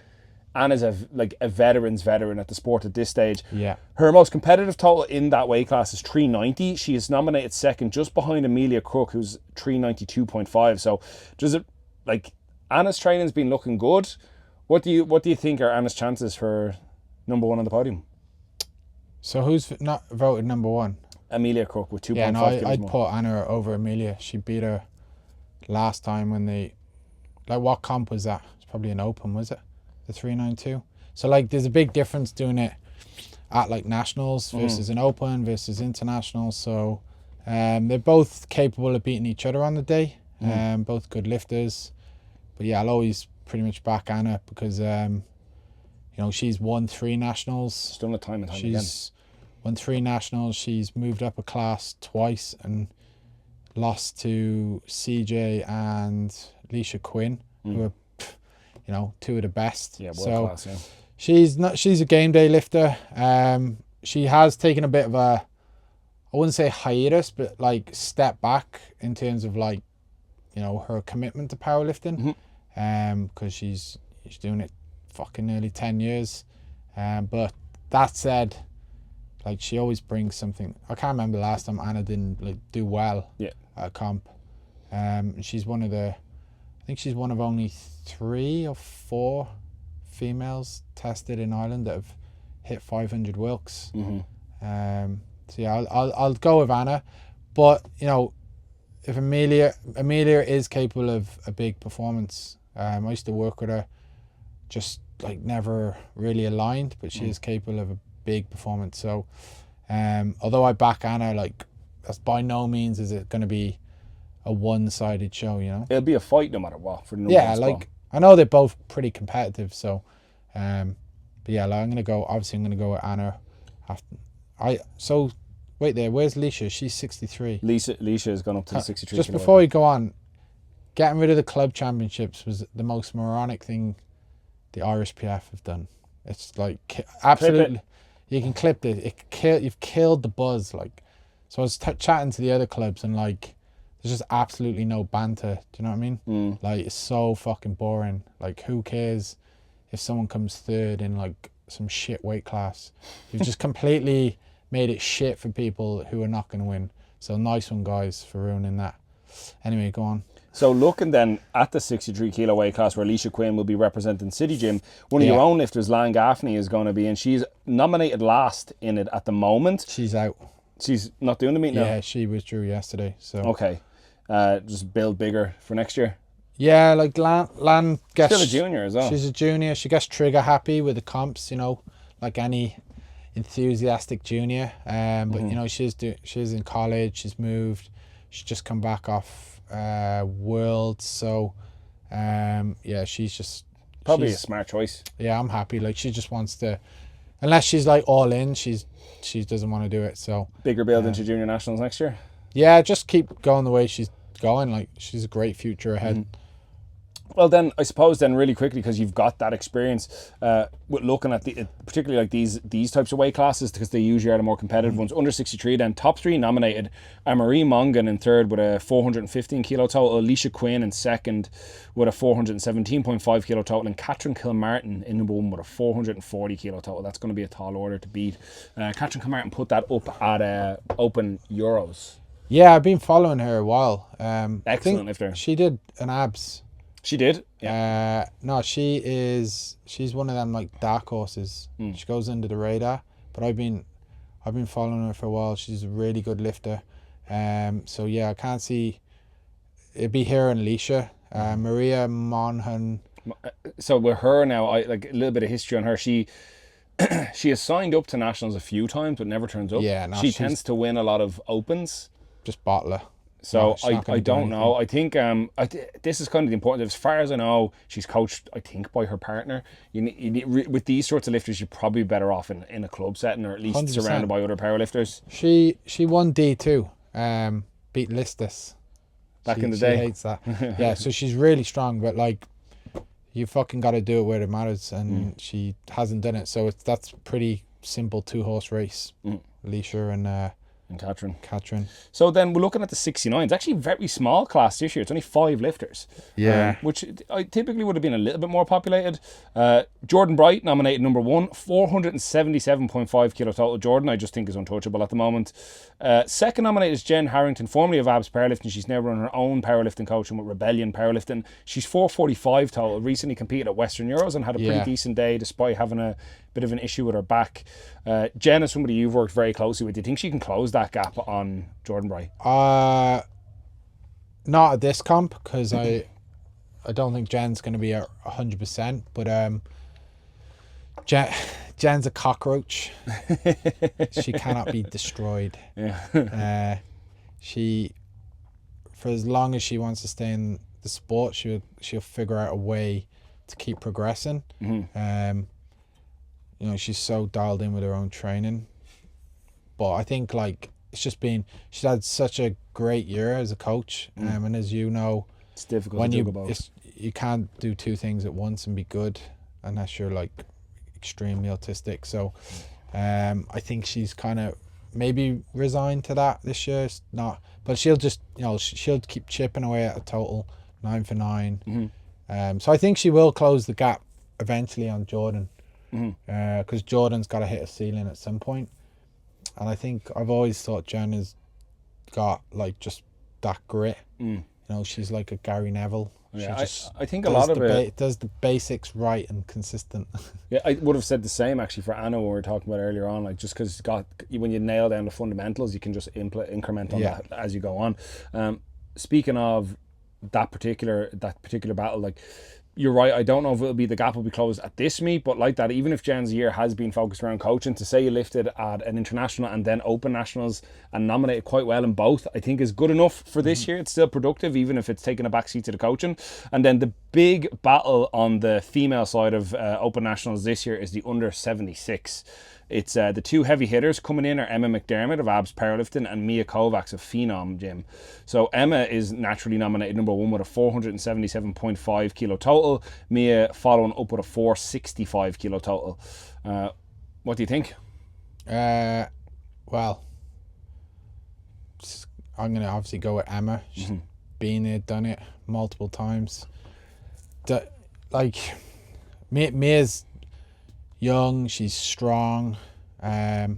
Anna's a veteran at the sport at this stage. Yeah. Her most competitive total in that weight class is 390. She is nominated second just behind Amelia Crook, who's 392.5. So does it, like, Anna's training's been looking good. What do you think are Anna's chances for number one on the podium? So who's not voted number one? Amelia Crook with 2.5 Yeah, no, kilos I'd more. put Anna over Amelia. She beat her last time when what comp was that? It's probably an open, was it? The 392. So like there's a big difference doing it at like nationals versus an open versus international. So they're both capable of beating each other on the day. Both good lifters. But yeah, I'll always pretty much back Anna because she's won 3 nationals. She's done it time and time again. She's won 3 nationals. She's moved up a class twice and lost to CJ and Leisha Quinn, who are 2 of the best. Yeah, world class, yeah. She's a game day lifter. She has taken a bit of a, I wouldn't say hiatus, but like step back in terms of like, her commitment to powerlifting. Because she's doing it fucking nearly 10 years. But that said, like she always brings something. I can't remember the last time Anna didn't like do well at a comp. She's one of only 3 or 4 females tested in Ireland that have hit 500 Wilks. So yeah, I'll go with Anna, but if Amelia is capable of a big performance. I used to work with her, just like never really aligned, but she is capable of a big performance. So although I back Anna, like that's by no means is it going to be a one-sided show, It'll be a fight no matter what for the number one spot. Like I know they're both pretty competitive, so but yeah, like, I'm gonna go with Anna. Wait there, where's Leisha? She's 63. Leisha has gone up to the 63. Just before we go on, getting rid of the club championships was the most moronic thing the Irish PF have done. It's like absolutely, you can clip it. You've killed the buzz. Like, so I was chatting to the other clubs and like, there's just absolutely no banter. Do you know what I mean? Like, it's so fucking boring. Like, who cares if someone comes third in like some shit weight class? You've just completely made it shit for people who are not going to win. So nice one, guys, for ruining that. Anyway, go on. So looking then at the 63 kilo weight class where Leisha Quinn will be representing City Gym, one of your own lifters, Lan Gaffney, is going to be, and she's nominated last in it at the moment. She's out. She's not doing the meet now? Yeah, she withdrew yesterday. So okay. Just build bigger for next year. Yeah, like Lan gets... Still a junior as well. She's a junior. She gets trigger happy with the comps, like any enthusiastic junior. But, she's in college. She's moved. She's just come back off World. So, she's just... Probably a smart choice. Yeah, I'm happy. Like, she just wants to... Unless she's, like, all in, she doesn't want to do it, so... Bigger build into junior nationals next year? Yeah, just keep going the way she's going. Like, she's a great future ahead. Well, then I suppose then really quickly, because you've got that experience with looking at particularly like these types of weight classes, because they usually are the more competitive ones. Under 63, then top three nominated are Marie Mongan in third with a 415 kilo total, Alicia Quinn in second with a 417.5 kilo total, and Catherine Kilmartin in number one with a 440 kilo total. That's going to be a tall order to beat. Catherine Kilmartin put that up at Open Euros. Yeah, I've been following her a while. Excellent lifter. She did an abs. She did. Yeah. No, she's one of them like dark horses. She goes under the radar, but I've been following her for a while. She's a really good lifter. So yeah, I can't see it'd be her and Alicia. Maria Monaghan. So with her now, I like a little bit of history on her. She has signed up to nationals a few times, but never turns up. Yeah, no, she tends to win a lot of opens. Just bottler. So No, I don't know. I think this is kind of the important. As far as I know, she's coached, I think, by her partner. You need, with these sorts of lifters, you're probably better off in a club setting, or at least 100%. surrounded by other powerlifters. She won D2. Beat Listus. Back in the she day. hates that. Yeah, so she's really strong, but like you fucking got to do it where it matters, and she hasn't done it. So that's pretty simple 2-horse race. Alicia and Catherine. So then we're looking at the 69. It's actually a very small class this year. It's only 5 lifters. Yeah. Which I typically would have been a little bit more populated. Jordan Bright nominated number 1, 477.5 kilo total. Jordan, I just think, is untouchable at the moment. Second nominated is Jen Harrington, formerly of Abs Powerlifting. She's now run her own powerlifting coaching with Rebellion Powerlifting. She's 445 total. Recently competed at Western Euros and had a pretty decent day despite having a bit of an issue with her back. Jen is somebody you've worked very closely with. Do you think she can close that gap on Jordan Bright? Not at this comp, because I don't think Jen's going to be 100%, but Jen's a cockroach. She cannot be destroyed. Yeah. She, for as long as she wants to stay in the sport, she'll figure out a way to keep progressing. You know, she's so dialed in with her own training. But I think like she's had such a great year as a coach, and as you know, It's difficult when to juggle both. you can't do 2 things at once and be good unless you're like extremely autistic. So I think she's kind of maybe resigned to that this year. It's not, but she'll just, you know, she'll keep chipping away at a total 9 for 9. So I think she will close the gap eventually on Jordan, because Jordan's got to hit a ceiling at some point. And I think I've always thought Jen has got like just that grit. You know, she's like a Gary Neville. Yeah, I think a lot of it does the basics right and consistent. Yeah, I would have said the same actually for Anna when we were talking about earlier on. Like, just because when you nail down the fundamentals, you can just increment on that as you go on. Speaking of that particular battle, like, you're right, I don't know if the gap will be closed at this meet, but like that, even if Jen's year has been focused around coaching, to say you lifted at an international and then open nationals and nominated quite well in both, I think is good enough for this year. It's still productive, even if it's taking a backseat to the coaching. And then the big battle on the female side of open nationals this year is the under 76. It's the 2 heavy hitters coming in are Emma McDermott of Abs Powerlifting and Mia Kovacs of Phenom Gym. So Emma is naturally nominated number 1 with a 477.5 kilo total. Mia following up with a 465 kilo total. What do you think? Well, I'm going to obviously go with Emma. She's been there, done it multiple times. Mia's young, she's strong. It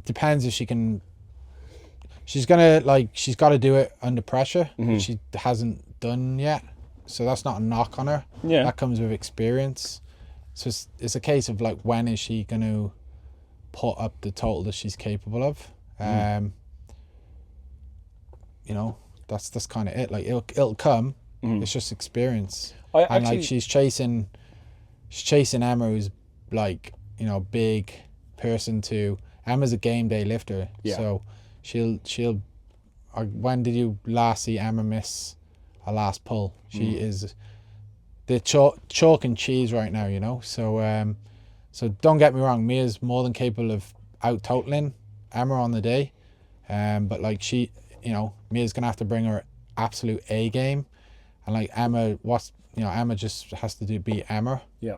depends if she can. She's got to do it under pressure, which she hasn't done yet. So that's not a knock on her. Yeah, that comes with experience. So it's a case of like, when is she going to put up the total that she's capable of? You know, that's kind of it. Like, it'll come. It's just experience. She's chasing Emma, who's like, you know, big person too. Emma's a game day lifter, so she'll. When did you last see Emma miss a last pull? She is the chalk and cheese right now, you know. So so don't get me wrong, Mia's more than capable of out totaling Emma on the day, but like, she, you know, Mia's gonna have to bring her absolute A game. And like Emma, Emma just has to be Emma. Yeah.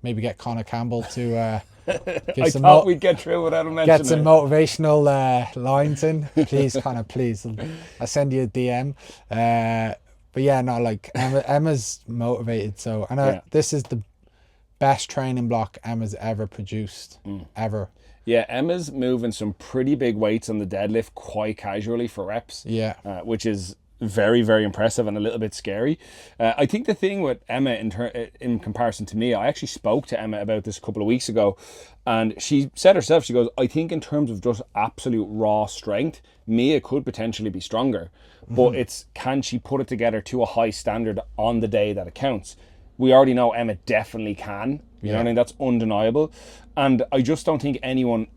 Maybe get Connor Campbell to I thought we'd get through without him mentioning get some motivational lines in. Please, Connor, please. I'll send you a DM. But yeah, no, like Emma's motivated. So, and this is the best training block Emma's ever produced, ever. Yeah, Emma's moving some pretty big weights on the deadlift quite casually for reps. Yeah. Which is very, very impressive and a little bit scary. I think the thing with Emma in comparison to me, I actually spoke to Emma about this a couple of weeks ago, and she said herself, she goes, I think in terms of just absolute raw strength, Mia could potentially be stronger, but it's, can she put it together to a high standard on the day that it counts? We already know Emma definitely can. You know what I mean? That's undeniable. And I just don't think anyone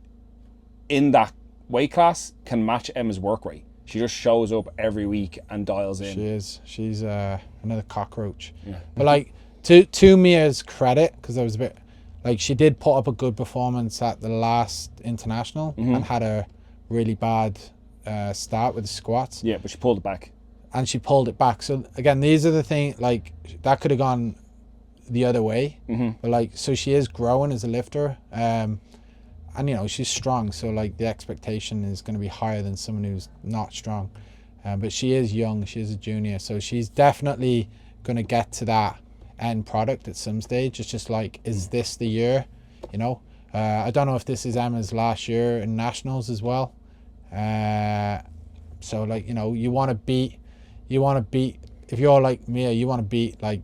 in that weight class can match Emma's work rate. She just shows up every week and dials in. She is. She's another cockroach. Yeah. But like, to Mia's credit, because I was a bit, like, she did put up a good performance at the last international and had a really bad start with the squats. Yeah, but she pulled it back. And she pulled it back. So again, these are the things, like, that could have gone the other way. But like, so she is growing as a lifter. And she's strong, so like the expectation is going to be higher than someone who's not strong. But she is young, she is a junior, so she's definitely going to get to that end product at some stage. It's just like, is this the year? I don't know if this is Emma's last year in nationals as well. So like, you want to beat, if you're like Mia, you want to beat like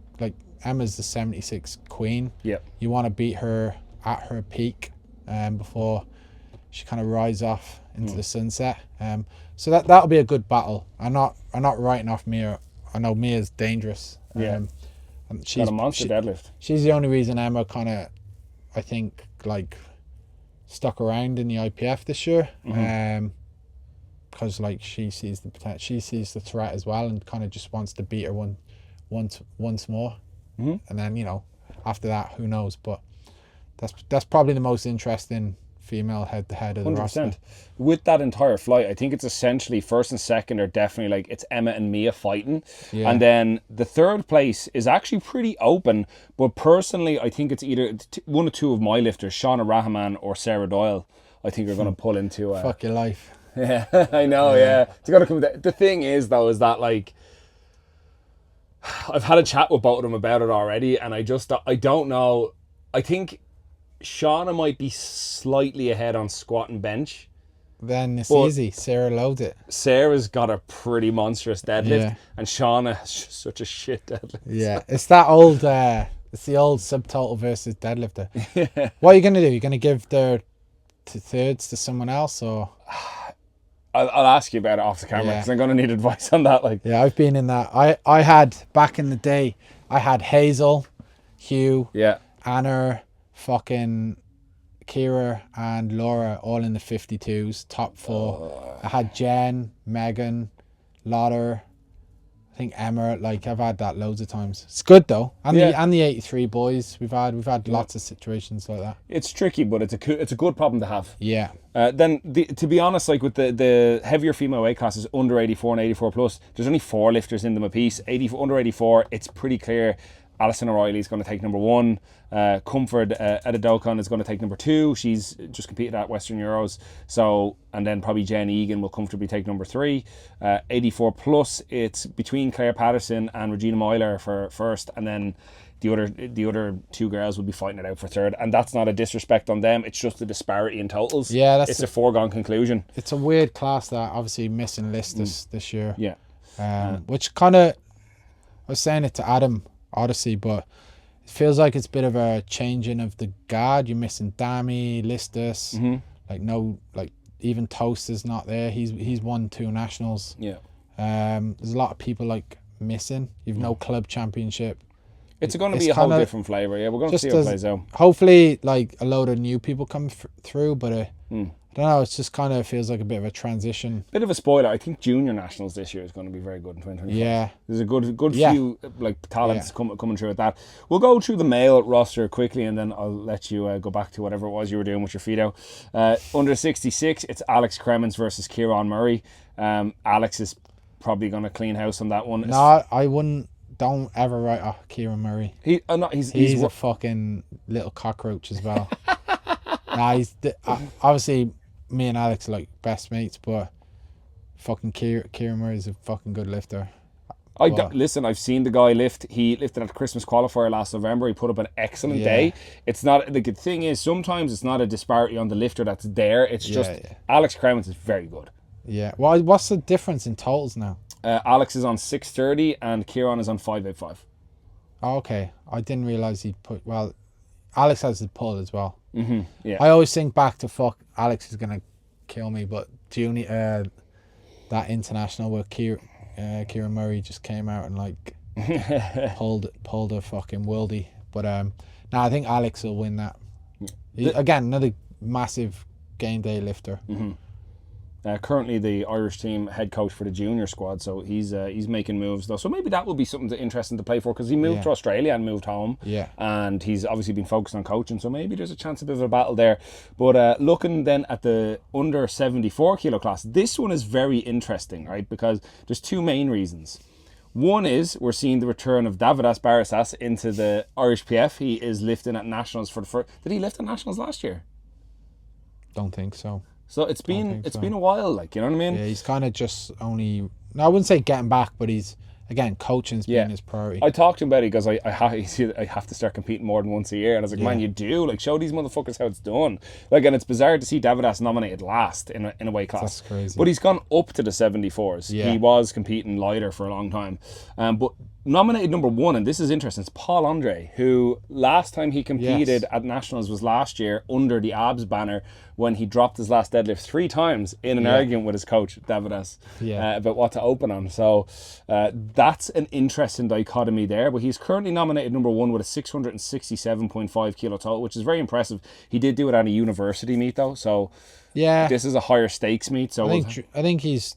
Emma's the 76 queen. Yeah. You want to beat her at her peak. Before she kind of rides off into the sunset. So that'll be a good battle. I'm not writing off Mia. I know Mia's dangerous. And she's got a monster deadlift. She's the only reason Emma kind of, I think, like, stuck around in the IPF this year. Because like she sees the potential, she sees the threat as well, and kind of just wants to beat her once more. And then after that, who knows? But that's probably the most interesting female head-to-head of the 100%. Roster. With that entire flight, I think it's essentially first and second are definitely like, it's Emma and Mia fighting. Yeah. And then the third place is actually pretty open. But personally, I think it's either one or two of my lifters, Shauna Rahman or Sarah Doyle, I think are going to pull into... Fuck your life. Yeah, I know, yeah. It's got to come... The thing is, though, is that like... I've had a chat with both of them about it already, and I don't know. I think Shauna might be slightly ahead on squat and bench. Then it's easy. Sarah loads it. Sarah's got a pretty monstrous deadlift, and Shauna's such a shit deadlift. Yeah, it's that old. It's the old subtotal versus deadlifter. What are you gonna do? You're gonna give the thirds to someone else, or? I'll ask you about it off the camera because I'm going to need advice on that. Like, yeah, I've been in that. I had back in the day. I had Hazel, Hugh, Anna, fucking Kira, and Laura all in the 52s, top four. I had Jen, Megan, Lotter, I think Emma. Like, I've had that loads of times. It's good though, and the 83 boys. We've had lots of situations like that. It's tricky, but it's a good problem to have. Yeah. Then to be honest, like with the heavier female weight classes under 84 and 84 plus, there's only 4 lifters in them a piece. Under 84, it's pretty clear. Alison O'Reilly is going to take number 1. Comfort Edidokon is going to take number 2. She's just competed at Western Euros. So, and then probably Jen Egan will comfortably take number 3. 84 plus, it's between Claire Patterson and Regina Meuler for first, and then the other 2 girls will be fighting it out for third. And that's not a disrespect on them. It's just the disparity in totals. Yeah, it's a foregone conclusion. It's a weird class that obviously missing list this year. Yeah. Which kind of, I was saying it to Adam Odyssey, but it feels like it's a bit of a changing of the guard. You're missing Dami, Listus, like even Toast is not there. He's won 2 nationals. Yeah. There's a lot of people like missing. You've no club championship. It's going to be a whole different flavour. Yeah, we're going to see how it plays out. Hopefully, like a load of new people come through, but I don't know. It's just kind of feels like a bit of a transition. Bit of a spoiler. I think junior nationals this year is going to be very good in 2025. Yeah, there's a good few like talents coming through with that. We'll go through the male roster quickly, and then I'll let you go back to whatever it was you were doing with your feet out. Under 66, it's Alex Cremens versus Kieran Murray. Alex is probably going to clean house on that one. No, I wouldn't don't ever write off Kieran Murray. He's a fucking little cockroach as well. Nah, obviously me and Alex are like best mates, but fucking Kieran Murray is a fucking good lifter. Listen, I've seen the guy lift. He lifted at the Christmas qualifier last November. He put up an excellent day. It's not, the good thing is, sometimes it's not a disparity on the lifter that's there. It's just Alex Cremens is very good. Yeah. Well, what's the difference in totals now? Alex is on 630 and Kieran is on 585. Oh, okay. I didn't realise he'd put... Well, Alex has the pull as well. Mm-hmm. Yeah. I always think back to Alex is going to kill me, but that international where Kieran Murray just came out and like pulled a fucking worldie. But I think Alex will win that. Again, another massive game day lifter. Mm-hmm. Currently the Irish team head coach for the junior squad, so he's making moves though. So maybe that will be something interesting to play for, because he moved to Australia and moved home. Yeah. And he's obviously been focused on coaching, so maybe there's a chance of a bit of a battle there. But looking then at the under 74 kilo class, this one is very interesting, right? Because there's two main reasons. One is we're seeing the return of Davidas Barasas into the Irish PF. He is lifting at nationals for the first. Did he lift at nationals last year? Don't think so. So it's been a while, like, you know what I mean? Yeah, he's kind of just only... No, I wouldn't say getting back, but he's, again, coaching's been his priority. I talked to him about it because I have to start competing more than once a year. And I was like, man, you do. Like, show these motherfuckers how it's done. Like, and it's bizarre to see Davidas nominated last in a weight class. That's crazy. But he's gone up to the 74s. Yeah. He was competing lighter for a long time. But nominated number one, and this is interesting, it's Paul Andre, who last time he competed at Nationals was last year under the abs banner, when he dropped his last deadlift 3 times in an argument with his coach, Davidas, about what to open on. So that's an interesting dichotomy there. But he's currently nominated number one with a 667.5 kilo total, which is very impressive. He did do it at a university meet though, so this is a higher stakes meet. So I think he's,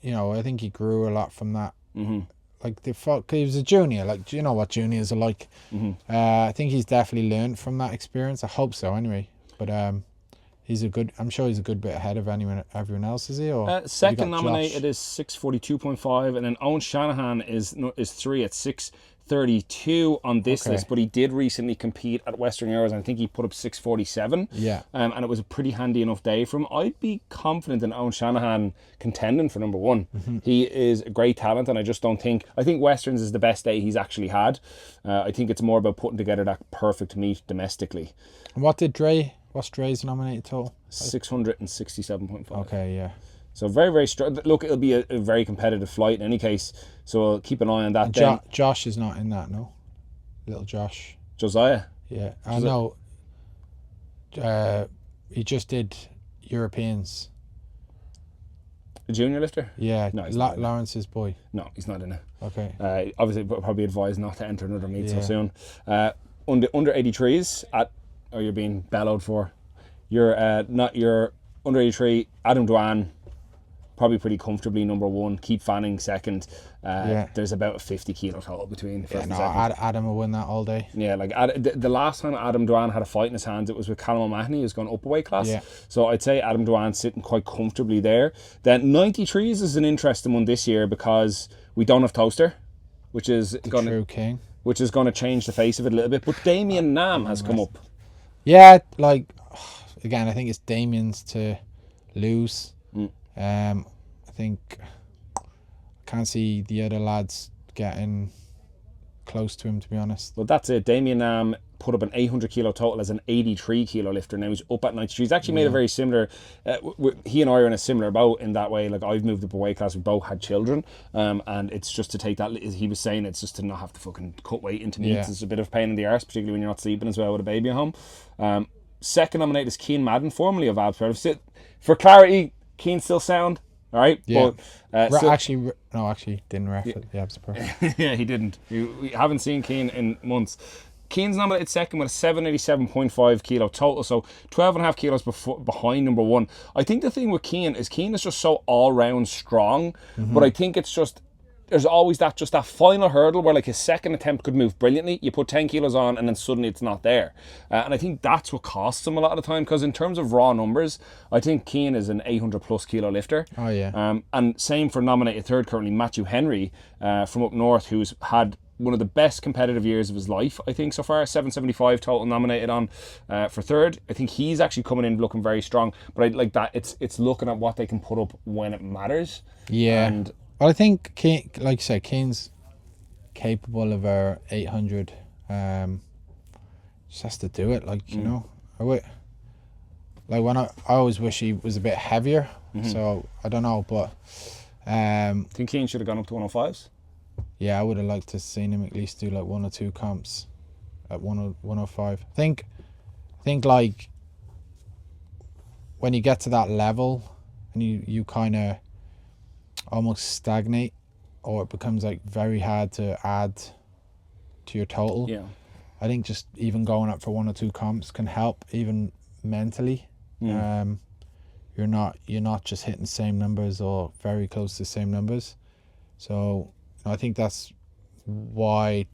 I think he grew a lot from that. Mm-hmm. Like he was a junior. Like, do you know what juniors are like? Mm-hmm. I think he's definitely learned from that experience. I hope so, anyway. But I'm sure he's a good bit ahead of everyone else, is he? Or second nominated is 642.5, and then Owen Shanahan is 3 at 632 on this list. But he did recently compete at Western Euros, and I think he put up 647. Yeah. And it was a pretty handy enough day for him. I'd be confident in Owen Shanahan contending for number one. Mm-hmm. He is a great talent, and I think Westerns is the best day he's actually had. I think it's more about putting together that perfect meet domestically. And what's Dre's nominated total? 667.5. Okay, yeah. So very, very strong. Look, it'll be a very competitive flight in any case. So we'll keep an eye on that. And Josh is not in that, no? Little Josh. Josiah? Yeah. I know. He just did Europeans. A junior lifter? Yeah. No, Lawrence's boy. No, he's not in it. Okay. Obviously, probably advised not to enter another meet so soon. Under 83s, you're being bellowed for. You're under 83, Adam Dwan, probably pretty comfortably number one. Keith Fanning second. There's about a 50 kilo total between first and second. Adam will win that all day. Yeah, like the last time Adam Dwan had a fight in his hands, it was with Callum O'Mahony, who's gone up a weight class. Yeah. So I'd say Adam Dwan's sitting quite comfortably there. Then 93s is an interesting one this year because we don't have Toaster, which is going to change the face of it a little bit. But Damien Nam has come up. Yeah, like, again, I think it's Damien's to lose. I think I can't see the other lads getting close to him, to be honest. Well, that's it. Damien Nam put up an 800 kilo total as an 83 kilo lifter. Now he's up at 93. He's actually made a very similar... he and I are in a similar boat in that way. Like, I've moved up a weight class. We both had children. And it's just to take that... He was saying it's just to not have to fucking cut weight into meets. Yeah. It's a bit of a pain in the arse, particularly when you're not sleeping as well with a baby at home. Second nominated is Cian Madden, formerly of Abs Powerlifting. For clarity, Cian's still sound. All right, yeah. But actually, didn't ref it. Yeah, yeah, he didn't. We haven't seen Cian in months. Cian's nominated second with a 787.5 kilo total, so 12.5 kilos behind number one. I think the thing with Cian is just so all round strong, but I think it's just there's always that final hurdle where like his second attempt could move brilliantly. You put 10 kilos on and then suddenly it's not there. And I think that's what costs him a lot of the time, because in terms of raw numbers, I think Cian is an 800 plus kilo lifter. Oh yeah. And same for nominated third currently, Matthew Henry from up north, who's had one of the best competitive years of his life, I think, so far. 775 total nominated on for third. I think he's actually coming in looking very strong. But I like that it's looking at what they can put up when it matters. Yeah. And well, I think, Kane, like you said, Kane's capable of our 800. Just has to do it, like, you know. When I always wish he was a bit heavier. So, I don't know, but... I think Keane should have gone up to 105s. Yeah, I would have liked to seen him at least do like 1 or 2 comps at 105. I think like when you get to that level and you kind of almost stagnate, or it becomes like very hard to add to your total. Yeah. I think just even going up for 1 or 2 comps can help, even mentally. You're not just hitting the same numbers or very close to the same numbers. So I think that's why,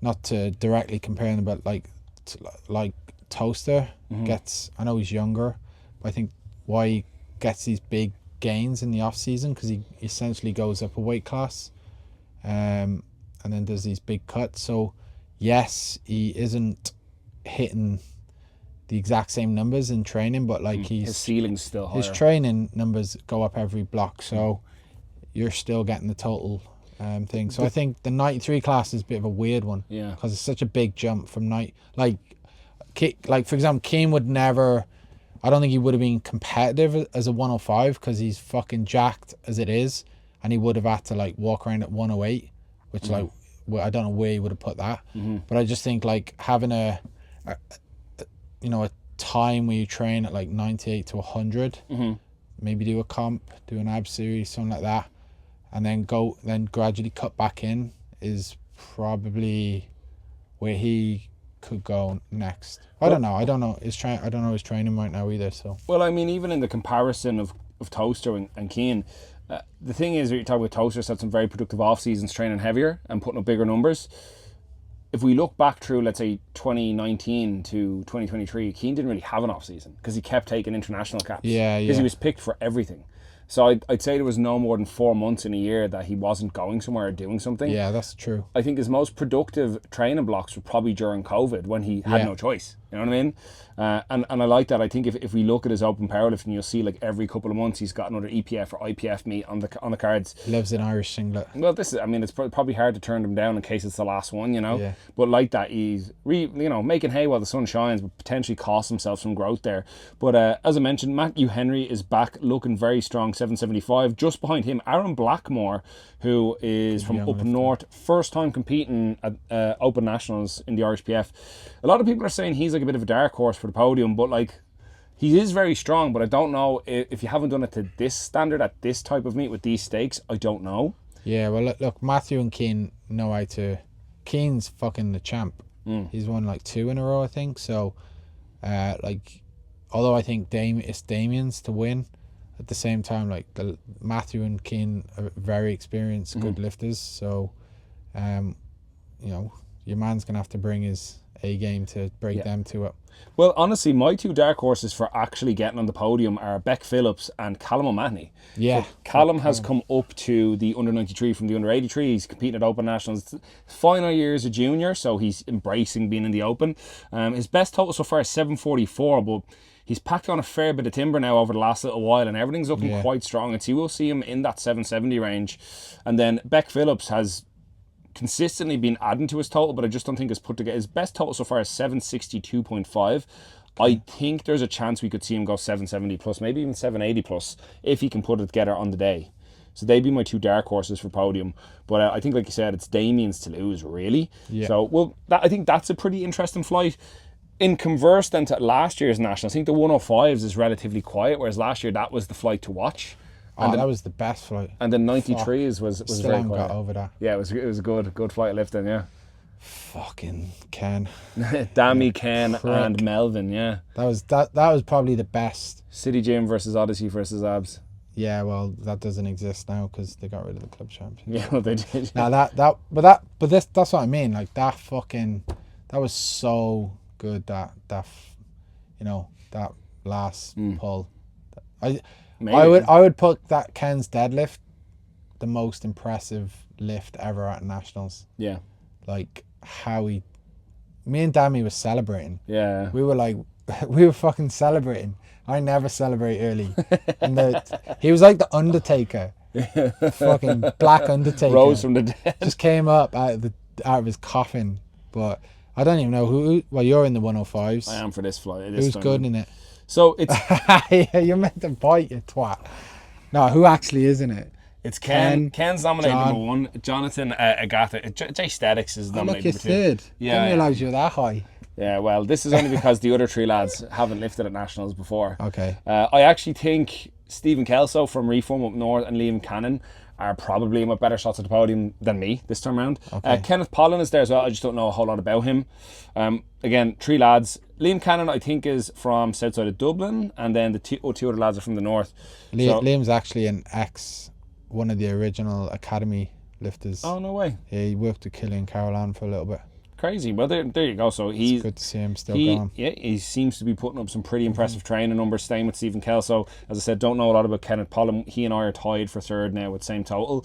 not to directly compare them, but like Toaster gets, I know he's younger, but I think why he gets these big gains in the off season, because he essentially goes up a weight class, and then does these big cuts. So yes, he isn't hitting the exact same numbers in training, but like his ceiling's still higher. His training numbers go up every block, so you're still getting the total thing. So I think the 93 class is a bit of a weird one, because it's such a big jump from like for example, Keane would never, I don't think he would have been competitive as a 105 because he's fucking jacked as it is, and he would have had to like walk around at 108, which like, well, I don't know where he would have put that, but I just think like having a time where you train at like 98 to 100, maybe do a comp, do an ab series, something like that, and then gradually cut back in is probably where he could go next. I don't know his training right now either. So well, I mean, even in the comparison of Toaster and Keane, the thing is, you talk about Toaster's had some very productive off seasons training heavier and putting up bigger numbers. If we look back through, let's say, 2019 to 2023, Keane didn't really have an off season because he kept taking international caps. Because he was picked for everything. So I'd say there was no more than 4 months in a year that he wasn't going somewhere or doing something. Yeah, that's true. I think his most productive training blocks were probably during COVID, when he had no choice. You know what I mean? And I like that. I think if we look at his open powerlifting, you'll see like every couple of months he's got another EPF or IPF meet on the cards. He lives in Irish singlet. Well, it's probably hard to turn them down in case it's the last one, you know. Yeah. But like that, he's making hay while the sun shines, but potentially cost himself some growth there. But as I mentioned, Matthew Henry is back looking very strong, 775. Just behind him, Aaron Blackmore, who is from up north, first time competing at Open Nationals in the RHPF. A lot of people are saying he's like a bit of a dark horse for the podium, but like he is very strong. But I don't know if you haven't done it to this standard at this type of meet with these stakes. I don't know. Yeah, well, look, Matthew and Keane know how to. Keane's fucking the champ. He's won like 2 in a row, I think. So, although I think it's Damien's to win, at the same time, like Matthew and Keane are very experienced, good lifters. So, your man's gonna have to bring his A game to break them two up. Well, honestly, my 2 dark horses for actually getting on the podium are Beck Phillips and Callum O'Mahony. Yeah. So Callum has come up to the under 93 from the under 83. He's competing at Open Nationals. Final year as a junior, so he's embracing being in the Open. His best total so far is 744, but he's packed on a fair bit of timber now over the last little while, and everything's looking quite strong. And so you will see him in that 770 range. And then Beck Phillips has consistently been adding to his total, but I just don't think it's put together. His best total so far is 762.5. I think there's a chance we could see him go 770 plus, maybe even 780 plus, if he can put it together on the day. So they'd be my 2 dark horses for podium. But I think, like you said, it's Damien's to lose, really. Yeah. So, I think that's a pretty interesting flight. In converse then to last year's Nationals, I think the 105s is relatively quiet, whereas last year that was the flight to watch. And that was the best flight. And the 93s was Still very haven't quiet. got over that. Yeah, it was a good flight of lifting, yeah. Fucking Ken. Dammy, Ken, and Melvin, yeah. That was probably the best. City Gym versus Odyssey versus Abs. Yeah, well, that doesn't exist now because they got rid of the club champion. Yeah, well, they did. Now that's what I mean. Like that was so good. That last pull. I would put that Ken's deadlift the most impressive lift ever at nationals. Yeah. Like me and Dammy were celebrating. Yeah. We were like, we were fucking celebrating. I never celebrate early. And he was like the Undertaker. Fucking black Undertaker. Rose from the dead. Just came up out of his coffin. But I don't even know who. Well, you're in the 105s. I am for this flight. Who's good in it? So it's yeah, you're meant to bite, you twat. No, who actually is in it? it's Ken. Ken's nominated John. number 1. Jonathan Agatha. Jay Statics is nominated Look, you're number 2. third. Yeah, Didn't realise you were that high. Yeah, well, this is only because the other 3 lads haven't lifted at nationals before. Okay. I actually think Stephen Kelso from Reform up north and Liam Cannon are probably with better shots at the podium than me this time around. Okay. Kenneth Pollan is there as well. I just don't know a whole lot about him. Again, 3 lads. Liam Cannon, I think, is from south side of Dublin, and then the 2 other lads are from the north. Liam's actually one of the original academy lifters. Oh, no way. Yeah, he worked with Killian Caravan for a little bit. Crazy. Well, there you go. So It's good to see him still going. Yeah, he seems to be putting up some pretty impressive training numbers, staying with Stephen Kelso. As I said, don't know a lot about Kenneth Pollan. He and I are tied for 3rd now with same total.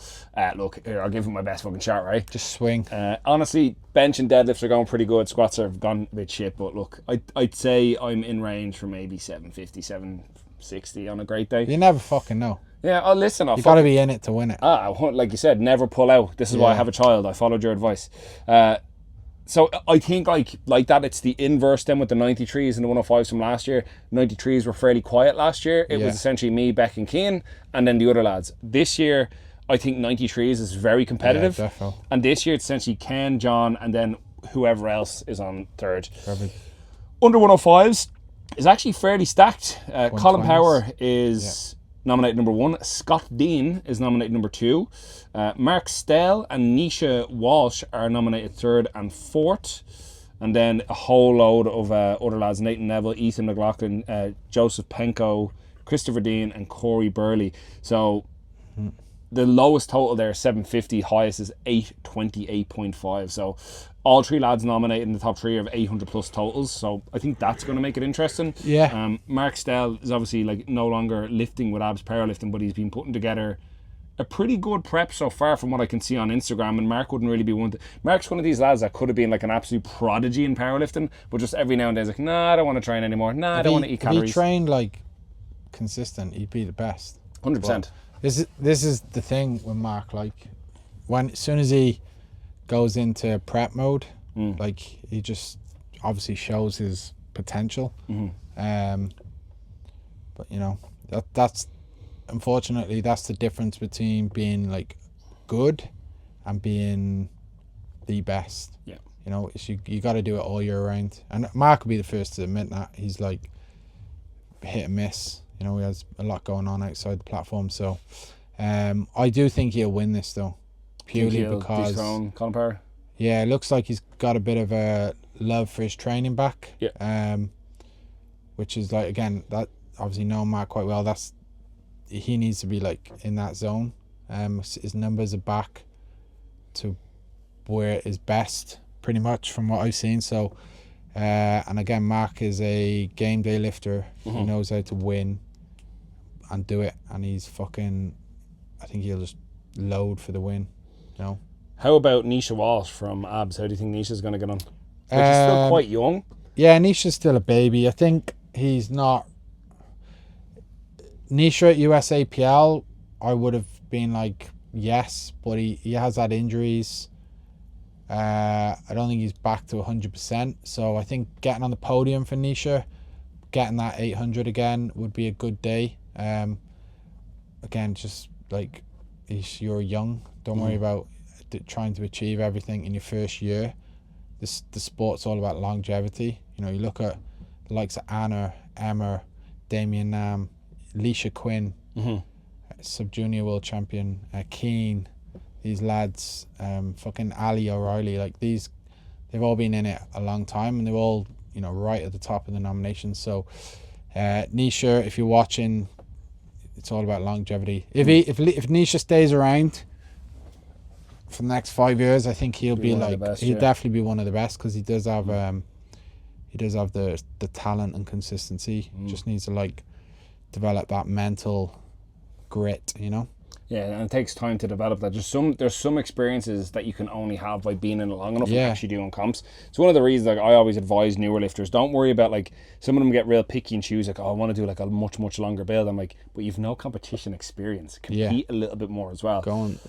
Look, here, I'll give him my best fucking shot, right? Just swing. Honestly, bench and deadlifts are going pretty good. Squats have gone a bit shit, but look, I'd say I'm in range for maybe 750, 760 on a great day. You never fucking know. Yeah, oh, listen, You got to be in it to win it. Like you said, never pull out. This is why I have a child. I followed your advice. So I think like that, it's the inverse then with the 93s and the 105s from last year. 93s were fairly quiet last year. It was essentially me, Beck and Keane, and then the other lads. This year, I think 93s is very competitive. Yeah, definitely. And this year, it's essentially Ken, John, and then whoever else is on 3rd. Perfect. Under 105s is actually fairly stacked. Colin 120s. Power is nominated number 1. Scott Dean is nominated number 2. Mark Stell and Nisha Walsh are nominated 3rd and 4th. And then a whole load of other lads: Nathan Neville, Ethan McLaughlin, Joseph Penko, Christopher Dean, and Corey Burley. So the lowest total there is 750, highest is 828.5. So all 3 lads nominated in the top 3 have 800 plus totals. So I think that's going to make it interesting. Yeah. Mark Stell is obviously like no longer lifting with Abs Powerlifting, but he's been putting together a pretty good prep so far from what I can see on Instagram, and Mark wouldn't really be one. Mark's one of these lads that could have been like an absolute prodigy in powerlifting, but just every now and then he's like, nah, I don't want to train anymore. Nah, I don't want to eat calories. If he trained like consistent, he'd be the best. 100%. This is the thing with Mark. Like, as soon as he goes into prep mode, like he just obviously shows his potential. But you know, that's unfortunately that's the difference between being like good and being the best. Yeah. You know, it's you got to do it all year round. And Mark will be the first to admit that. He's like hit and miss. You know, he has a lot going on outside the platform. So I do think he'll win this though, purely because dethrone Colin Power. Yeah, it looks like he's got a bit of a love for his training back. Yeah. Which is like, again, that obviously knowing Mark quite well, he needs to be like in that zone. His numbers are back to where it is best, pretty much from what I've seen. So, and again, Mark is a game day lifter. He knows how to win and do it, and he's fucking. I think he'll just load for the win. You know. How about Nisha Walsh from Abs? How do you think Nisha's going to get on? Like, she's still quite young. Yeah, Nisha's still a baby. I think he's not. Nisha at USAPL, I would have been like, yes, but he has had injuries. I don't think he's back to 100%. So I think getting on the podium for Nisha, getting that 800 again would be a good day. Again, just like, you're young. Don't worry about trying to achieve everything in your first year. The sport's all about longevity. You know, you look at the likes of Anna, Emma, Damien Nam, Leisha Quinn, sub-junior world champion, Keane, these lads, fucking Ali O'Reilly, like they've all been in it a long time, and they're all, you know, right at the top of the nominations. So Nisha, if you're watching, it's all about longevity. If Nisha stays around for the next 5 years, I think he'll be like he'll definitely be one of the best, because he does have the talent and consistency. Just needs to like develop that mental grit, you know. Yeah, and it takes time to develop that. There's some experiences that you can only have by being in it long enough and actually doing comps. It's one of the reasons like I always advise newer lifters, don't worry about like some of them get real picky and choose like, oh, I want to do like a much longer build. I'm like, but you've no competition experience. Compete a little bit more as well.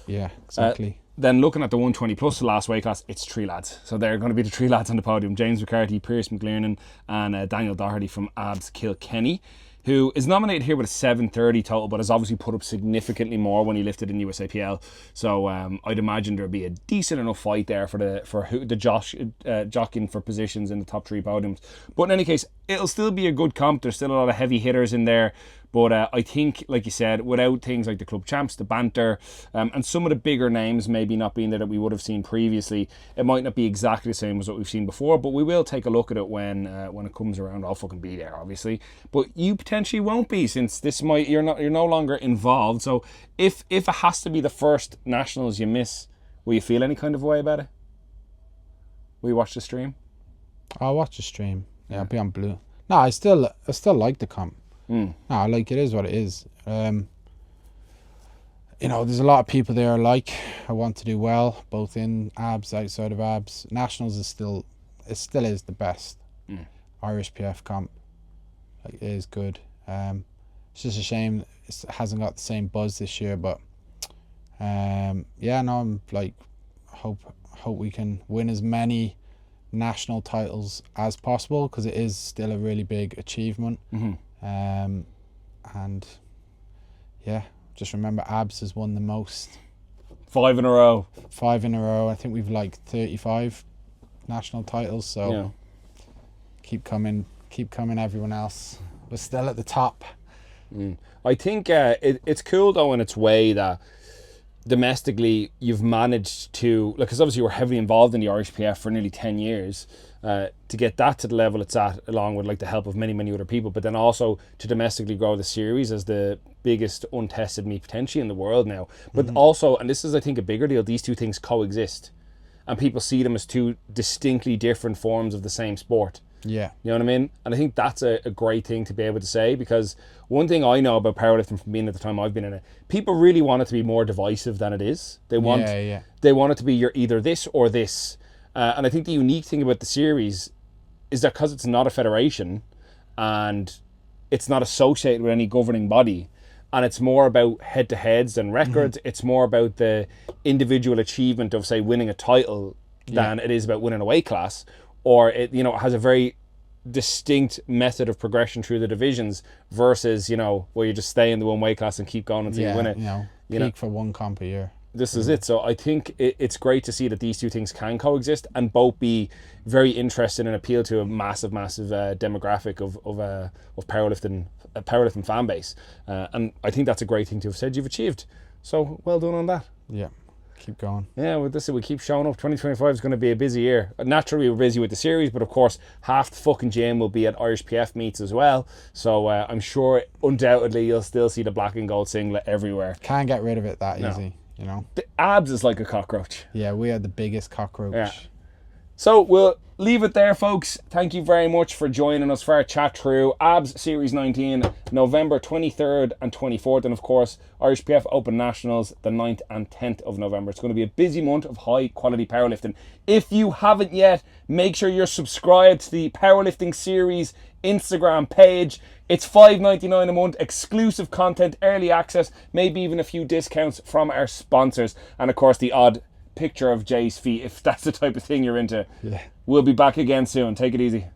Exactly. Then looking at the 120 plus, the last weight class, it's 3 lads. So they're going to be the 3 lads on the podium: James McCarthy, Pierce McLernan, and Daniel Doherty from Abs Kilkenny, who is nominated here with a 730 total, but has obviously put up significantly more when he lifted in USAPL. So I'd imagine there'd be a decent enough fight there for the jockeying for positions in the top 3 podiums. But in any case, it'll still be a good comp. There's still a lot of heavy hitters in there. But I think, like you said, without things like the club champs, the banter, and some of the bigger names maybe not being there that we would have seen previously, it might not be exactly the same as what we've seen before. But we will take a look at it when it comes around. I'll fucking be there, obviously. But you potentially won't be, since you're no longer involved. So if it has to be the first nationals you miss, will you feel any kind of way about it? Will you watch the stream? I'll watch the stream. Yeah, I'll be on blue. No, I still like the comp. No, like it is what it is. You know, there's a lot of people there I want to do well, both in abs, outside of abs. Nationals still is the best Irish PF comp. Like, it is good. It's just a shame it hasn't got the same buzz this year, but yeah, no, I'm like hope we can win as many national titles as possible, because it is still a really big achievement. And yeah, just remember abs has won the most. 5 in a row. 5 in a row. I think we've like 35 national titles, so yeah. Keep coming everyone else. We're still at the top. I think it's cool though in its way that domestically you've managed to, because obviously you were heavily involved in the Irish PF for nearly 10 years, to get that to the level it's at, along with like the help of many other people, but then also to domestically grow the series as the biggest untested meet potentially in the world now. But also, and this is I think a bigger deal, these two things coexist and people see them as two distinctly different forms of the same sport. Yeah. You know what I mean? And I think that's a great thing to be able to say, because one thing I know about powerlifting from being at the time I've been in it, people really want it to be more divisive than it is. They want it to be you're either this or this. And I think the unique thing about the series is that because it's not a federation and it's not associated with any governing body, and it's more about head-to-heads than records, it's more about the individual achievement of, say, winning a title than it is about winning a weight class. Or it, you know, it has a very distinct method of progression through the divisions versus, you know, where you just stay in the one weight class and keep going until you win it. Peak for one comp a year. This is it. So I think it's great to see that these two things can coexist and both be very interesting and appeal to a massive demographic of powerlifting fan base. And I think that's a great thing to have said you've achieved. So well done on that. Yeah. Keep going. Yeah, well, we keep showing up. 2025 is going to be a busy year. Naturally, we're busy with the series, but of course, half the fucking gym will be at Irish PF meets as well. So I'm sure, undoubtedly, you'll still see the black and gold singlet everywhere. Can't get rid of it that easy, you know. The abs is like a cockroach. Yeah, we are the biggest cockroach. Yeah. So we'll leave it there, folks. Thank you very much for joining us for our chat through Abs Series 19, November 23rd and 24th. And of course, Irish PF Open Nationals, the 9th and 10th of November. It's going to be a busy month of high quality powerlifting. If you haven't yet, make sure you're subscribed to the Powerlifting Series Instagram page. It's $5.99 a month, exclusive content, early access, maybe even a few discounts from our sponsors. And of course, the odd picture of Jay's feet, if that's the type of thing you're into. Yeah. We'll be back again soon. Take it easy.